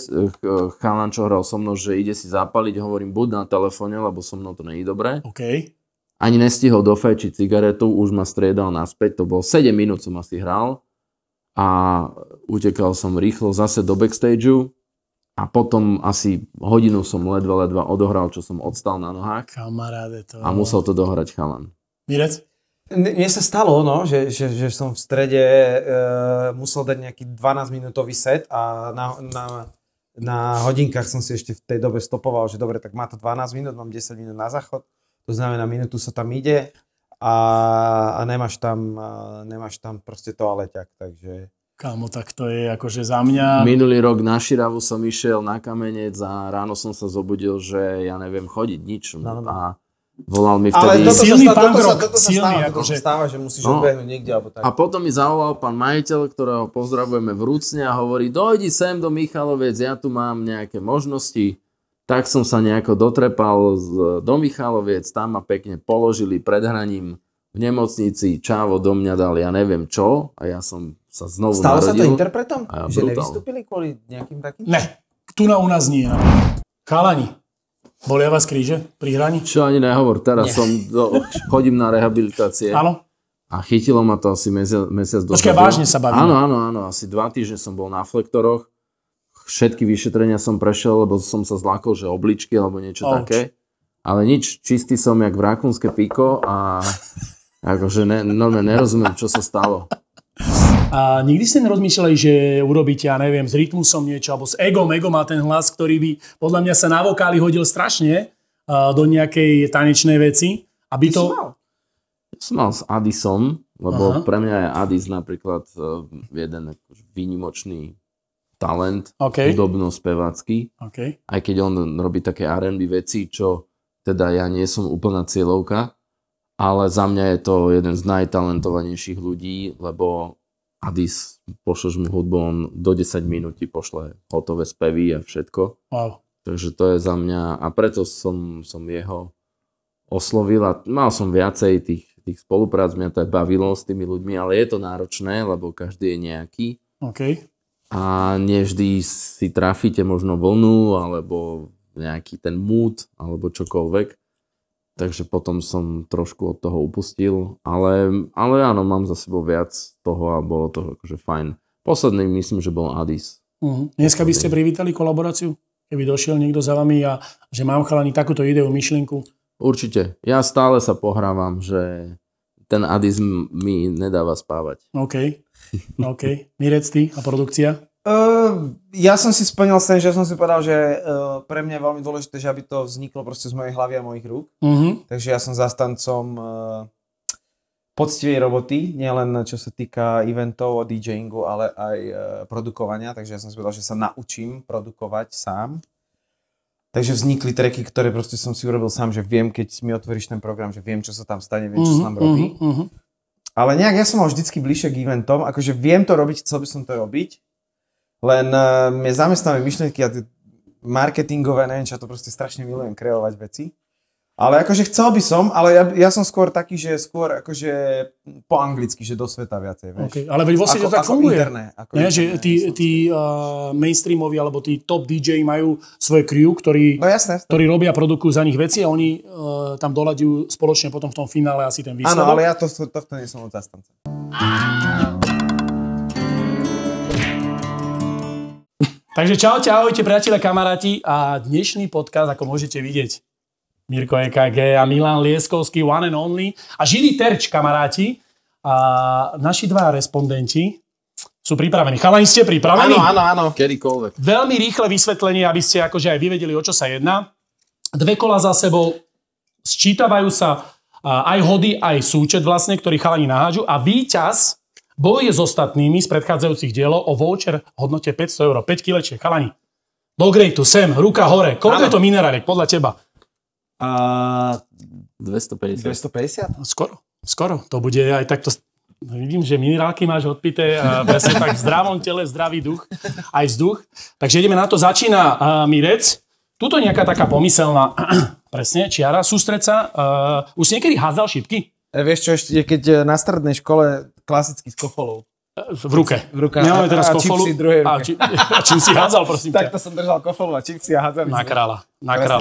chalan, čo hral so mnou, že ide si zapaliť, hovorím, buď na telefóne, lebo so mnou to nie je dobré. Okay. Ani nestihol dofajčiť cigaretu, už ma striedal naspäť, to bol 7 minút som asi hral a utekal som rýchlo zase do backstageu a potom asi hodinu som ledva odohral, čo som odstal na nohách. Kamaráde to. A musel to dohrať chalan. Mirec? Mne sa stalo, no, že som v strede musel dať nejaký 12-minútový set a na hodinkách som si ešte v tej dobe stopoval, že dobre, tak má to 12 minút, mám 10 minút na záchod, to znamená minútu sa tam ide a nemáš tam proste toaleťak, takže... Kámo, tak to je akože za mňa... Minulý rok na Širavu som išiel na Kamenec a ráno som sa zobudil, že ja neviem chodiť nič a volal mi vtedy... Ale silný pán toto sa stáva, že musíš odbehnúť niekde alebo tak. A potom mi zavolal pán majiteľ, ktorého pozdravujeme vrúcne a hovorí, dojdi sem do Michalovec, ja tu mám nejaké možnosti. Tak som sa nejako dotrepal do Michalovec, tam ma pekne položili pred hraním v nemocnici, čávo do mňa dal, ja neviem čo, a ja som sa znovu Stalo narodil. Stalo sa to interpretom? Že brutál. Nevystúpili kvôli nejakým takým? Ne, tu u nás nie. Chalani, bolia vás kríže pri hraní? Čo ani nehovor, teraz chodím na rehabilitácie. Áno. A chytilo ma to asi mesiac dozadu. Počkaj, vážne sa bavíme. Áno, asi 2 týždne som bol na flektoroch. Všetky vyšetrenia som prešiel, lebo som sa zlákol, že obličky alebo niečo také. Ale nič, čistý som jak v rakúnske piko a akože nerozumiem, čo sa stalo. A nikdy ste nerozmýšľali, že urobíte, ja neviem, s rytmusom niečo, alebo s egom. Ego má ten hlas, ktorý by podľa mňa sa na vokáli hodil strašne do nejakej tanečnej veci. Aby to... Ja som mal s Adisom, lebo pre mňa je Adis napríklad jeden výnimočný talent, hudobno-spevácky. Okay. Aj keď on robí také R&B veci, čo teda ja nie som úplná cieľovka, ale za mňa je to jeden z najtalentovanejších ľudí, lebo Adis, pošleš mu hudbu, on do 10 minút ti pošle hotové spevy a všetko. Wow. Takže to je za mňa a preto som jeho oslovil a mal som viacej tých spoluprác, mňa to aj bavilo s tými ľuďmi, ale je to náročné, lebo každý je nejaký. Okay. A nevždy si trafíte možno vlnu, alebo nejaký ten mood, alebo čokoľvek. Takže potom som trošku od toho upustil, ale áno, mám za sebou viac toho a bolo to akože fajn. Posledný myslím, že bol Adis. Dneska by ste privítali kolaboráciu? Keby došiel niekto za vami a že mám chalani takúto ideu, myšlienku? Určite. Ja stále sa pohrávam, že ten Adis mi nedáva spávať. OK. Mirec, ty a produkcia? Ja som si splnil sen, že som si povedal, že pre mňa je veľmi dôležité, že aby to vzniklo proste z mojej hlavy a mojich rúk. Takže ja som zastancom poctivej roboty, nielen čo sa týka eventov, DJingu, ale aj produkovania. Takže ja som si povedal, že sa naučím produkovať sám. Takže vznikli tracky, ktoré proste som si urobil sám, že viem, keď mi otvoríš ten program, že viem, čo sa tam stane, viem, čo sa tam robí. Ale nejak ja som mal vždycky bližšie k eventom, akože viem to robiť, chcel by som to robiť, len mne zamestnávajú myšlienky a marketingové, neviem čo, to proste strašne milujem kreovať veci. Ale akože chcel by som, ale ja som skôr taký, že skôr akože po anglicky, že do sveta viacej, vieš. Okay, ale veď vo svete tak funguje. Nie, že tí mainstreamoví alebo tí top DJ majú svoje crew, ktorí robia, produkujú za nich veci a oni tam doľaďujú spoločne potom v tom finále asi ten výsledok. Áno, ale ja tohto nie som od zastanca. Takže čaute, ahojte priatelia, kamaráti a dnešný podcast, ako môžete vidieť, Mirko EKG a Milan Lieskovský, one and only. A živý terč, kamaráti. A naši dva respondenti sú pripravení. Chalani, ste pripravení? Áno. Kedykoľvek. Veľmi rýchle vysvetlenie, aby ste akože aj vy vedeli, o čo sa jedná. 2 kola za sebou, sčítavajú sa aj hody, aj súčet vlastne, ktorý chalani naháďu. A víťaz bojuje s ostatnými z predchádzajúcich dielov o voucher v hodnote 500 €. 5 kilečiek, chalani. Do grejtu, sem, ruka hore. Koľko je to mineráliek podľa teba? 250. Skoro. To bude aj takto... Vidím, že minerálky máš odpité, presne tak v zdravom tele, zdravý duch, aj vzduch. Takže ideme na to. Začína Mirec. Tuto nejaká taká pomyselná, presne, čiara, sústreď sa. Už si niekedy hádzal šipky? Vieš čo, ešte keď na strednej škole klasicky s kofolou. V ruke. Nemáme teraz kofolu. Čipsy druhej ruke. A čím si hádzal, prosím ťa? Takto som držal kofolu a čipsy a hádzali. Na kráľa.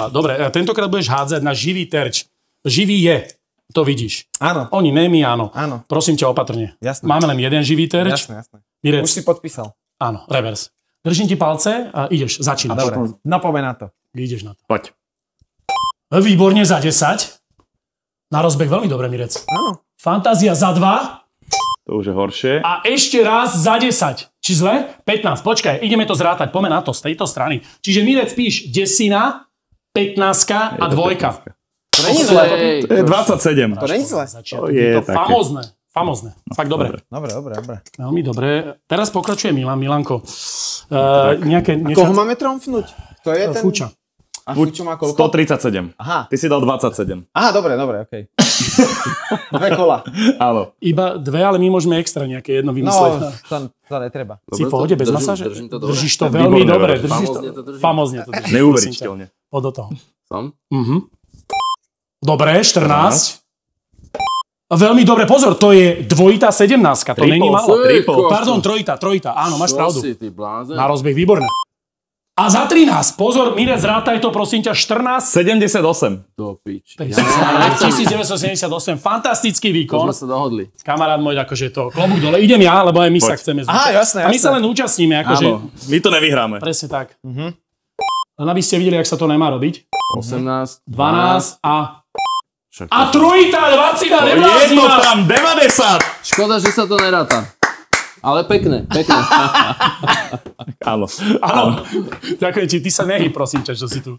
Dobre, tentokrát budeš hádzať na živý terč. Živý je, to vidíš. Áno. Oni my áno. Áno. Prosím ťa opatrne. Jasné. Máme len jeden živý terč. Jasné. Mirec. Už si podpísal. Áno, revers. Držím ti palce a ideš, začínaš. Dobre, napomeň na to. Ideš na to. Poď. Výborne za 10. Na rozbeh veľmi dobre, Mirec. Áno. Fantázia za 2. To už je horšie. A ešte raz za 10. Či zle? 15. Počkaj, ideme to zrátať. Poďme na to z tejto strany. Čiže Mirec píš 10, 15 a 2. To není zle. To je 27. To není zle. To je také. Famózne. Fakt dobre. Dobre. Veľmi dobre. Teraz pokračuje Milanko. Koho máme tromfnúť? To je ten... Fuča. A Fučo má koľko? 137. Aha. Ty si dal 27. Aha, dobre, okej. 2 kola. Áno. Iba 2, ale my môžeme extra nejaké jedno vymysleť. No, to netreba. Si v pohode, bez masáže? Držíš to dobre. veľmi dobre. Famózne to držíš. Neuveriteľne. Poď do toho. Som? Dobre, 14. Veľmi dobre, pozor, to je dvojitá 17. To není málo. Pardon, trojitá. Áno, máš pravdu. Na rozbeh, výborné. A za 13, pozor, Mirec, zrátaj to, prosím ťa, 14. 78. Do piči. 1978, fantastický výkon. To sme sa dohodli. Kamarát môj, akože to klobúk dole. Idem ja, lebo aj my sa chceme zúčastniť. Aha, jasné. A my sa len účastníme, akože. Áno, my to nevyhráme. Presne tak. Len aby ste videli, jak sa to nemá robiť. 18, 12 a trojitá, 20 a Je to tam 90. Škoda, že sa to neráta. Ale pekné. Áno. Ďakujem ti, ty sa nehy, prosím ťa, čo si tu.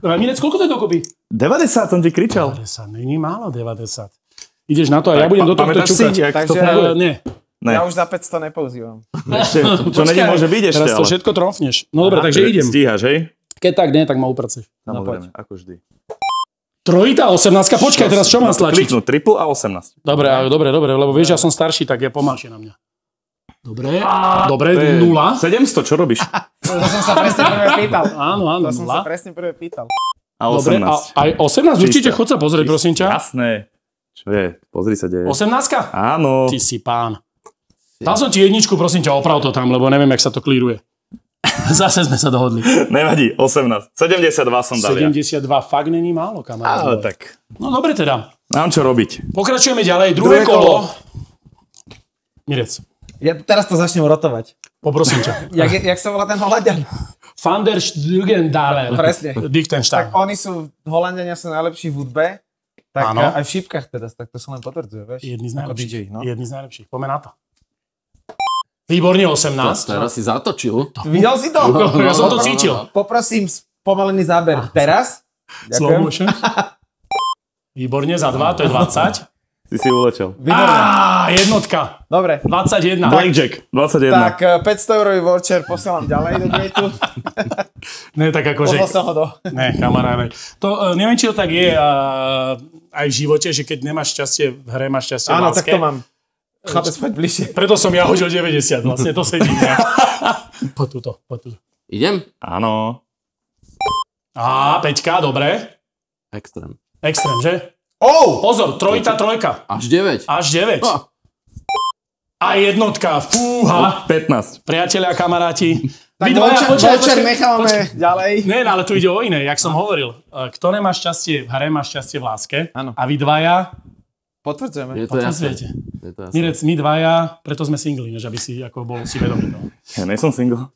Mirec, koľko to je dokopy? 90, som ti kričal. 90, není málo 90. Ideš na to a ja budem do toho čukať. Takže nie. Ja už za 500 nepoužívam. Čo nemôže byť ešte, teraz to všetko tromfneš. No dobre, takže idem. Stíhaš, hej? Keď tak nie, tak ma uprceš. Samozrejme, ako vždy. Trojitá 18, počkaj, teraz čo mám stlačiť? Kliknúť triple a 18. Dobre, lebo vieš, ja som starší, tak je pomalšie na mňa. Dobre, 0. 700, čo robíš? To som sa presne prvé pýtal. Áno, 0. To som sa presne prvé pýtal. A 18. Dobre, aj 18, určite chod sa pozrieť, prosím ťa. Jasné. Čo je? Pozri sa, deje. 18? Áno. Ty si pán. Dal som ti jedničku, prosím ťa, oprav to tam, lebo neviem, jak sa to klíruje. Zase sme sa dohodli. Nevadí, 18. 72 som dal 72 fakt není málo, kamarát. Ale tak. No dobre teda. Mám čo robiť. Pokračujeme ďalej. Druhé kolo. Mirec. Ja teraz to začnem rotovať. Poprosím ťa. Jak sa volá ten Holanďan? Van der Stugendalen. Presne. Liechtenstein. Tak oni sú, Holanďania sú najlepší v hudbe. Tak áno. Aj v šípkach teda, tak to sa len potvrdzuje, vieš? Jedný z najlepších. DJ, no. Jedný z najlepších. Poďme na to. Výborne 18. Teraz si zatočil. Videl si to? Ja som to cítil. Poprosím spomalený záber. Teraz? Slow motion. Výborne, za 2, to je 20. Si uletel. Jednotka. Dobre. 21. Blackjack, 21. Tak 500 € voucher posielam ďalej do grateu. Ne, tak akože... Pozol sa ho do... Ne, kamaráde. To, neviem, či to tak je aj v živote, že keď nemáš šťastie v hre, máš šťastie v láske. Áno, tak to mám. Chlapec, poď bližšie. Preto som ja hodil 90, vlastne to sedí. Poď tuto. Idem? Áno. Á, 5, dobre. Extrém. Extrém, že? Oh! Pozor, trojka. Až 9. Až 9. A jednotka, fúha. 15. Priatelia, kamaráti. Tak voucher nechávame ďalej. Ne, ale tu ide o iné, jak som hovoril. Kto nemá šťastie v hre, má šťastie v láske. Áno. A vy dvaja... Potvrdzujeme. Je to jasné. Potvrdzujete. Mirec, my dvaja, preto sme singli, než aby si ako bol si vedomý toho. Ja nie som single.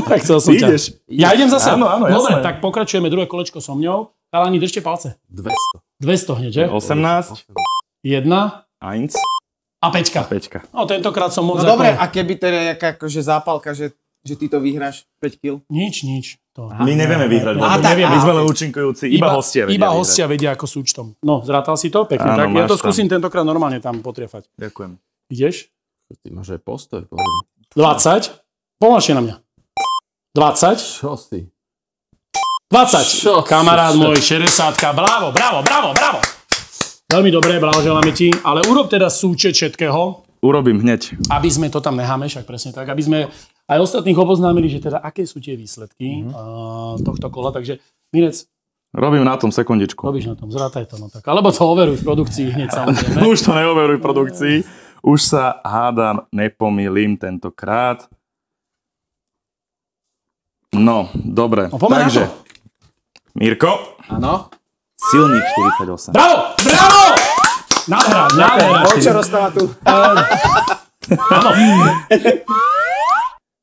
Tak chcel som ťa. Ideš. Ja idem zase. Áno, Dobre, jasné. tak pokračujeme druhé kolečko so mňou. Chalani, držte palce. 200. 200 hneď, že? 18. 1 1. a 5. 5. No tentokrát som moc No dobre, a keby teda jaká akože zápalka, že ty to vyhráš 5 kg? Nič. To. My nevieme vyhrať. Aha, Tak, my sme len účinkujúci. Iba hostia vedia Iba vyhrať. hostia vedia ako súčtom. No, zrátal si to? Pekne. Áno, Tak ja to máš tam. skúsim tentokrát normálne tam potriefať. Ďakujem. Ideš? Ty máš aj postoj, pozri. 20. Pomažte na mňa. 20. Čo si? 20. Čo? Kamarát môj, 60. Bravo. Veľmi dobre, blahoželáme ti. Ale urob teda súčet všetkého, Urobím hneď. aby sme to tam necháme, však presne tak, aby sme aj ostatných oboznámili, že teda aké sú tie výsledky tohto kola. Takže, Mirec, Robím na tom sekundičku. robíš na tom, zrátaj to. No tak. Alebo to overuj v produkcii hneď samozrejme. Už to neoveruj v produkcii. Už sa hádam, nepomýlim tentokrát. No, dobre. No, poďme na Takže, to. Mirko, Áno. silných 48. Bravo! Nádhera. Voucher ostáva tu. Áno.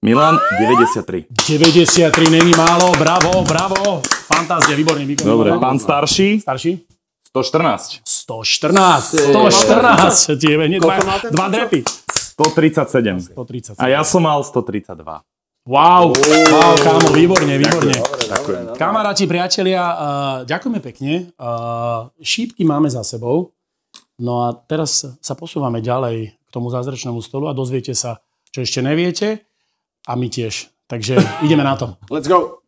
Milan, 93. 93 není málo, bravo. Fantázia, výborný výkon. Dobre, pán starší, Starší? 114. 114. Tiebe, nie, dva drepy. 137. 130. A ja som mal 132. Wow, kámo, výborne. Ďakujem. Kamaráti, priatelia, ďakujeme pekne. Šípky máme za sebou. No a teraz sa posúvame ďalej k tomu zázračnému stolu a dozviete sa, čo ešte neviete. A my tiež. Takže ideme na to. Let's go.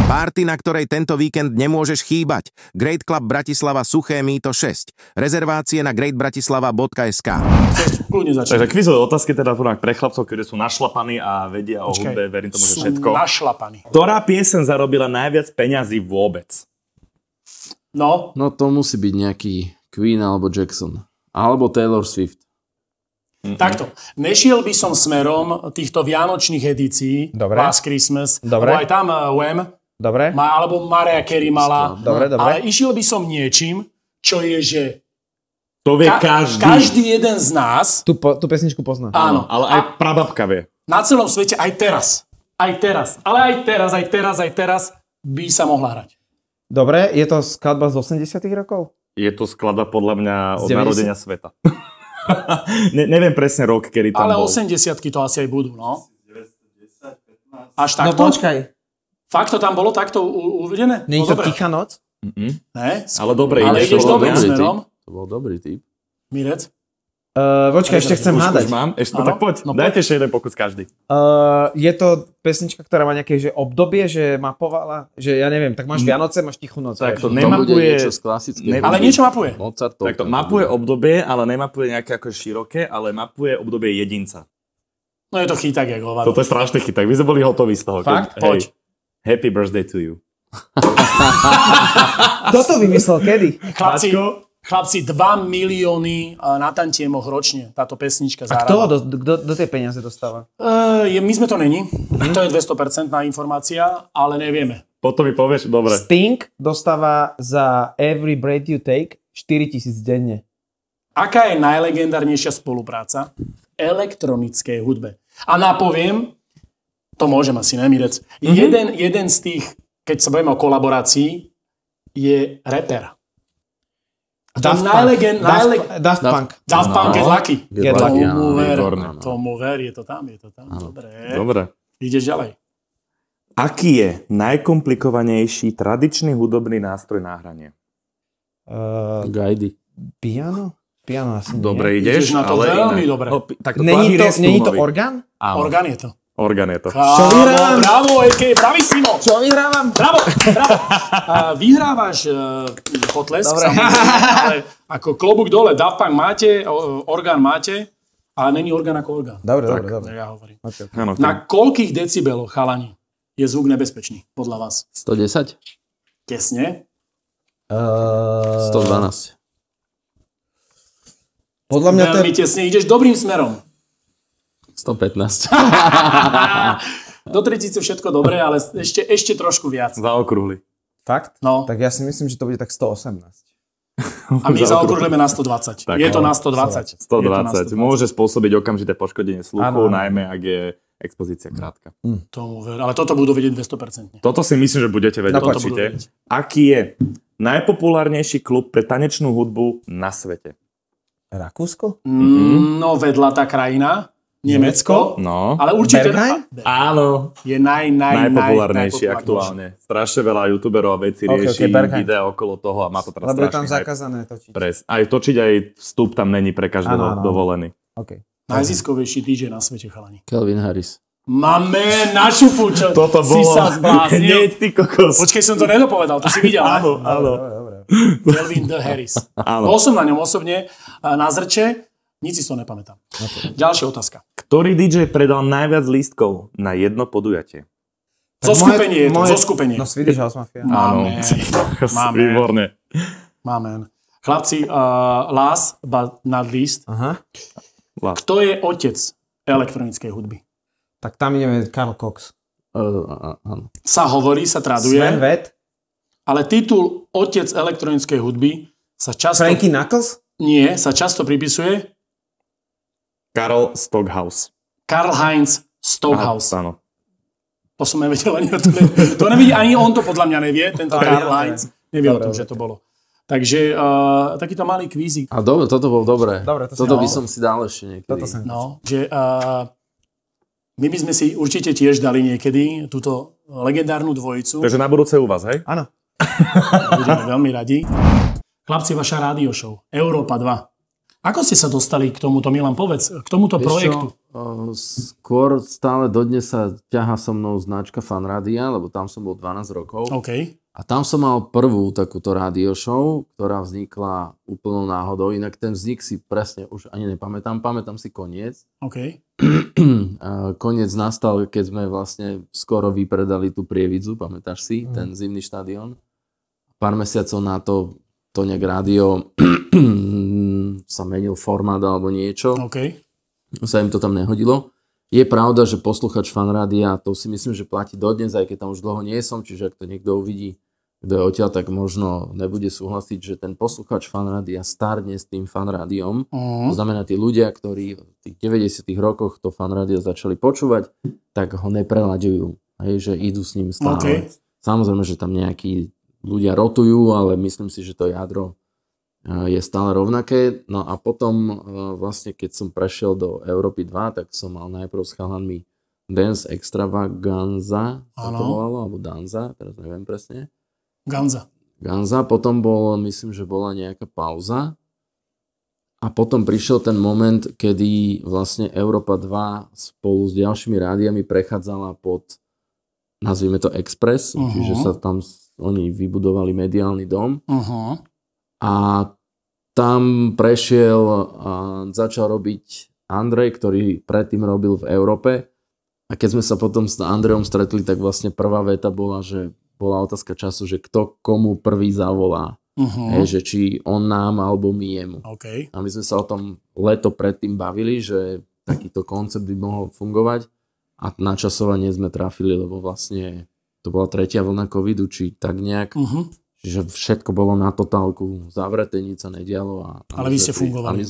Party, na ktorej tento víkend nemôžeš chýbať. Great Club Bratislava Suché Mýto 6. Rezervácie na greatbratislava.sk. Kľudne Takže začneme. kvizové otázky teda pre chlapcov, ktorí sú našlapaní a vedia o hudbe, verím tomu, že všetko. Našlapaní. Ktorá pieseň zarobila najviac peňazí vôbec? No, No to musí byť nejaký Queen alebo Jackson. Alebo Taylor Swift. takto. Nešiel by som smerom týchto vianočných edícií. Dobre. Last Christmas. Dobre. Lebo aj tam Wham, Dobre. alebo Mariah Carey mala. Dobre. Ale išiel by som niečím, čo je, že To vie každý. každý jeden z nás, Tu pesničku pozná. áno, Ale aj prababka vie. na celom svete aj teraz, ale aj teraz by sa mohla hrať. Dobre, je to skladba z 80 rokov? Je to skladba podľa mňa od Z 90? narodenia sveta. Neviem presne rok, kedy tam Ale bol. 80-ky to asi aj budú, no. Až No takto? počkaj. Fakt to tam bolo takto uvedené? Nie je No, to dobre. Tichá noc? Ne? Ale dobre, Ale ideš to bol dobrým dobrý smerom. To bol dobrý typ. Mirec? Počkaj, ešte chcem hádať. Už mám? Ešte, Áno. tak poď, No dajte ešte jeden pokus každý. Je to pesnička, ktorá má nejaké že obdobie, že mapovala, že ja neviem, tak máš Vianoce, máš Tichú noc. Tak to vieš. To bude nemapuje, niečo z klasického. Ne- Ale niečo mapuje. Mozartov. tak to mapuje obdobie, ale nemapuje nejaké ako široké, ale mapuje obdobie jedinca. No je to chyták, jak hovado. Toto je strašný chyták. Vy sme boli hotoví z toho. Fakt? Hej, happy birthday to you. Kto to vymyslel, kedy? Chlapci, 2 milióny na tantiemoch ročne táto pesnička A kto zarába. do tej peniaze dostáva? My sme to není. To je 200% informácia, ale nevieme. Potom mi povieš, dobre. Sting dostáva za Every Breath You Take 4,000 denne. Aká je najlegendárnejšia spolupráca v elektronickej hudbe? A napoviem, to môžem asi, ne, Mirec? Jeden z tých, keď sa bavíme o kolaborácii, je rapper. Daft Punk. Daft Punk, Get Lucky. Get Lucky, áno, výborné. Tomu ver, je to tam. Dobre. Dobre. Ideš ďalej. Aký je najkomplikovanejší tradičný hudobný nástroj na hranie? Gajdy. Piano? Piano asi nie. Dobre, ideš, Ideš na to ale veľmi inak. dobre. No, tak to Není to klavír je orgán? Áno. Orgán je to. Organ je to. Kámo, bravo, bravissimo. Čo vyhrávam? Bravo. Vyhrávaš potlesk, samozrejme, ale ako klobúk dole, Daft Punk máte, Organ máte, ale není Organ ako Organ. Dobre. Ja hovorím. Okay. Na koľkých decibeloch, chalani, je zvuk nebezpečný, podľa vás? 110? Tesne. 112. Podľa mňa veľmi tesne, ideš dobrým smerom. 115. Do 3000 všetko dobré, ale ešte trošku viac. Zaokrúhli. Fakt? No. Tak ja si myslím, že to bude tak 118. A my zaokrúhlime na 120. Tak, je to na 120. 120. Môže spôsobiť okamžité poškodenie sluchu, najmä ak je expozícia krátka. Tomu ver. Ale toto budú vedieť 200%. Toto si myslím, že budete vedieť Toto určite. budú vedieť. Aký je najpopulárnejší klub pre tanečnú hudbu na svete? Rakúsko? No vedľa tá krajina, Nemecko, No. ale určite Bergheim? Áno. je Najpopulárnejší aktuálne. Strašne veľa youtuberov a vecí rieši Bergheim. video okolo toho a má to teraz Lebo je tam strašný hype. zakázané točiť. Aj točiť, aj vstup tam není pre každého Áno. dovolený. Okay. Najziskovejší DJ na svete, chalani. Calvin Harris. Máme na šupu, čo Toto si bolo sa zbláznil. hneď, ty kokos. Počkej, som to nedopovedal, to si videl, Áno, áno. Dobre. Kelvin the Harris. Áno. Bol som na ňom osobne na Zrče, nič si to nepamätám. Ďalšia otázka. Ktorý DJ predal najviac lístkov na jedno podujatie? Zoskupenie je to, zoskupenie. No Swedish House Mafia. Máme. Máme. Výborné. Máme. Chlapci, last but not least, Aha. kto je otec elektronickej hudby? Tak tam ideme Karl Cox. Áno. Sa hovorí, sa traduje, Sven Vett. ale titul otec elektronickej hudby sa často... Frankie Knuckles? Nie, sa často pripisuje Karl Stockhaus. Karl-Heinz Stockhaus. Áno. To som nevedel ani o tom. To nevidí, ani on to podľa mňa nevie, tento Karl-Heinz. Nevie o tom, že to bolo. Takže takýto malý kvízik. A dobre, toto bol dobré. Dobre, to toto si- by som si dal ešte niekedy. Toto som... No, že my by sme si určite tiež dali niekedy túto legendárnu dvojicu. Takže na budúce u vás, hej? Áno. Budeme veľmi radi. Chlapci, vaša rádio show Európa 2. Ako ste sa dostali k tomuto, Milan, povedz, k tomuto Vieš projektu? čo, skôr stále dodnes sa ťahá so mnou značka Fanrádia, lebo tam som bol 12 rokov. OK. A tam som mal prvú takúto rádio show, ktorá vznikla úplnou náhodou. Inak ten vznik si presne už ani nepamätám. Pamätám si koniec. OK. A koniec nastal, keď sme vlastne skoro vypredali tú Prievidzu, pamätáš si, ten zimný štadión. Pár mesiacov na to nejak rádio sa menil formát alebo niečo. OK. Sa im to tam nehodilo. Je pravda, že posluchač Fanrádia, to si myslím, že platí dodnes, aj keď tam už dlho nie som, čiže ak to niekto uvidí, kto je odtiaľ, tak možno nebude súhlasiť, že ten posluchač Fanrádia starne s tým Fanrádiom. To znamená, tí ľudia, ktorí v tých 90. rokoch to Fanrádio začali počúvať, tak ho neprelaďujú, že idú s ním stále. Okay. Samozrejme, že tam nejakí ľudia rotujú, ale myslím si, že to jadro je stále rovnaké. No a potom vlastne, keď som prešiel do Európy 2, tak som mal najprv s chalanmi Dance Extravaganza, sa to volalo, alebo Danza, teraz neviem presne. Ganza. Potom myslím, že bola nejaká pauza. A potom prišiel ten moment, kedy vlastne Európa 2 spolu s ďalšími rádiami prechádzala pod, nazvime to Express, čiže sa tam oni vybudovali mediálny dom. A tam prešiel a začal robiť Andrej, ktorý predtým robil v Európe. A keď sme sa potom s Andrejom stretli, tak vlastne prvá veta bola, že bola otázka času, že kto komu prvý zavolá. Že či on nám, alebo my jemu. Okay. A my sme sa o tom leto predtým bavili, že takýto koncept by mohol fungovať. A na časovanie sme trafili, lebo vlastne to bola tretia vlna covidu, či tak nejak. Čiže všetko bolo na totálku zavreté, nič sa nedialo. Ale vy ste fungovali.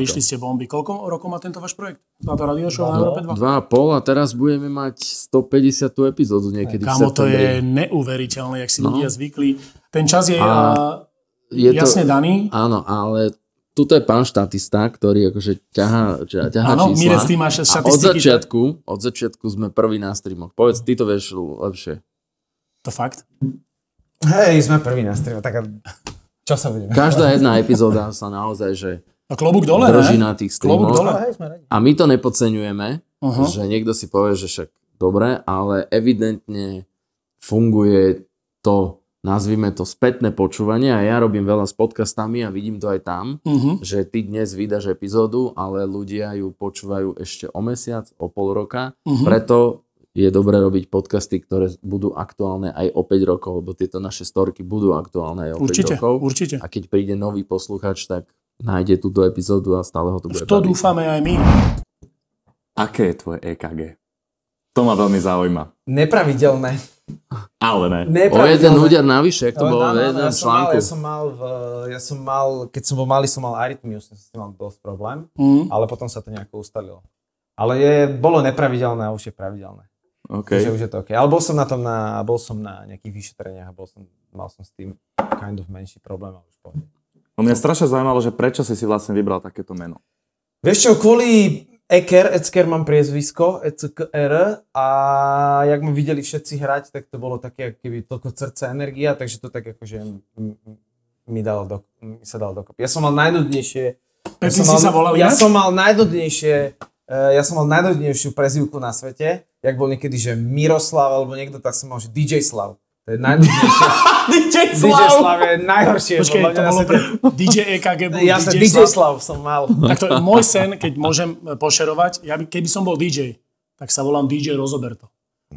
Išli ste bomby. Koľko rokov má tento váš projekt? Táto radio show na Európe 2? 2,5 a teraz budeme mať 150. epizódu niekedy v septembri. To je neuveriteľné, jak si ľudia zvykli. Ten čas je jasne daný. Áno, ale tuto je pán štatista, ktorý akože ťahá čísla. Áno, Mirec, ty máš štatistiky. Od začiatku sme prvý na streamoch. Povedz, ty to vieš lepšie. To fakt? Hej, sme prvý na streame, tak čo sa budeme? Každá jedna epizóda sa naozaj, že klobúk dole, drží na tých streamoch. Klobúk dole. A my to nepodceňujeme, Že niekto si povie, že však dobre, ale evidentne funguje to, nazvime to spätné počúvanie a ja robím veľa s podcastami a vidím to aj tam, že ty dnes vydáš epizódu, ale ľudia ju počúvajú ešte o mesiac, o pol roka, preto je dobré robiť podcasty, ktoré budú aktuálne aj o 5 rokov, lebo tieto naše storky budú aktuálne aj o 5 rokov. Určite. A keď príde nový posluchač, tak nájde túto epizódu a stále ho to bude to baviť. dúfame aj my. Aké je tvoje EKG? To ma veľmi zaujíma. Nepravidelné. Ale ne. O jeden úder navyše, ak to bolo v jednom článku. Ja som mal, keď som bol malý, som mal arytmiu, som s tým mal dosť problém, ale potom sa to nejako ustalilo. Ale bolo nepravidelné a už je pravidelné. Okay. Takže už je to OK. Ale bol som na nejakých vyšetreniach a mal som s tým kind of menší problém. A už povedal. Mňa strašne zaujímalo, že prečo si vlastne vybral takéto meno. Vieš čo, kvôli Ecker mám priezvisko, ECKR a jak ma videli všetci hrať, tak to bolo také, keby toľko srdca energia, takže to tak akože mi sa dalo dokopy. Ja som mal najdudnejšie... Ja som mal najdudnejšiu prezývku na svete, jak bol niekedy, že Miroslav alebo niekto, tak som mal, že DJ Slav. To je najdudnejšie. DJ Slav je najhoršie. Počkej, to bolo pre DJ EKG, bol DJ Slav som mal. Tak to je môj sen, keď môžem pošerovať. Keby som bol DJ, tak sa volám DJ Rozoberto.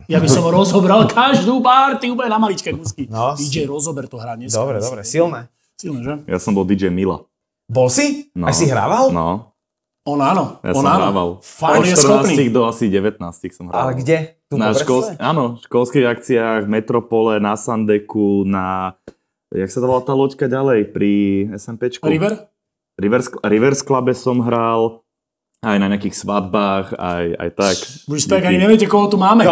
Ja by som rozobral každú party úplne na maličké kúsky. No, DJ Rozoberto hrá dneska. Dobre, silné. Silné, že? Ja som bol DJ Mila. Bol si? No. Aj si hrával? No. On áno. Ja som hrával. Od 14 do asi 19 som hrával. Ale kde? Tu na školských akciách, v Metropole, na Sandeku, na... Jak sa to volá tá loďka ďalej? Pri SMPčku? Rivers Clube som hral. Aj na nejakých svadbách, aj tak. Už tak ani neviete, koho tu máme.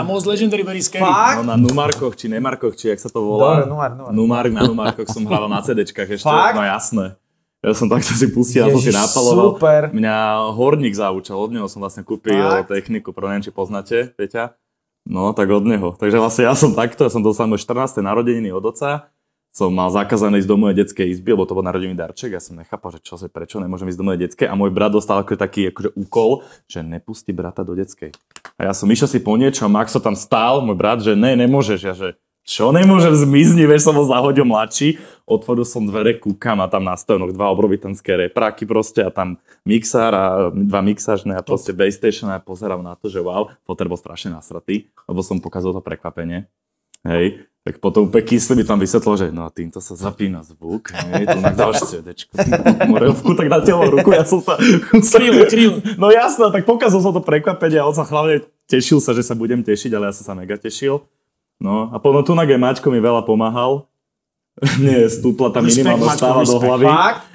Most Legendary Very Scary. No, na Numarkoch, či Nemarkoch, či jak sa to volá. Numark. Na Numarkoch som hrával na CDčkách ešte. Fakt? No jasné. Ja som takto si pustil, som si napaloval. Super. Mňa Horník zaučal, od neho som vlastne kúpil techniku, neviem, či poznáte, Peťa. No, tak od neho. Takže vlastne ja som dostal môj 14. narodeniny od oca. Som mal zakázané ísť do mojej detskej izby, lebo to bol narodený darček. Ja som nechápal, že prečo nemôžem ísť do mojej detskej. A môj brat dostal taký úkol, že nepustí brata do detskej. A ja som išiel si po niečo, Maxo tam stál, môj brat, že nemôžeš. Ja že čo nemôžem, zmizni, vieš, som bol zahodil mladší. Otvoril som dvere, kúkam a tam na stojnok 2 obrovitanské repráky proste a tam mixár a 2 mixážne a proste base station a ja pozerám na to, že wow, Potter bol strašne nasratý, lebo som pokazal to prekvapenie. Hej, tak potom úplne Kysli mi tam vysvetlil, že no a týmto sa zapína zvuk, hej, tu nadávaš CDčko, morelvku, tak na telo ruku, ja som sa... Kryl. No jasné, tak pokazal som to prekvapenie a on sa hlavne tešil sa, že sa budem tešiť, ale ja som sa mega tešil. No a potom tunak aj Maťko mi veľa pomáhal. Nie, stúpla tá minimálna stáva do hlavy.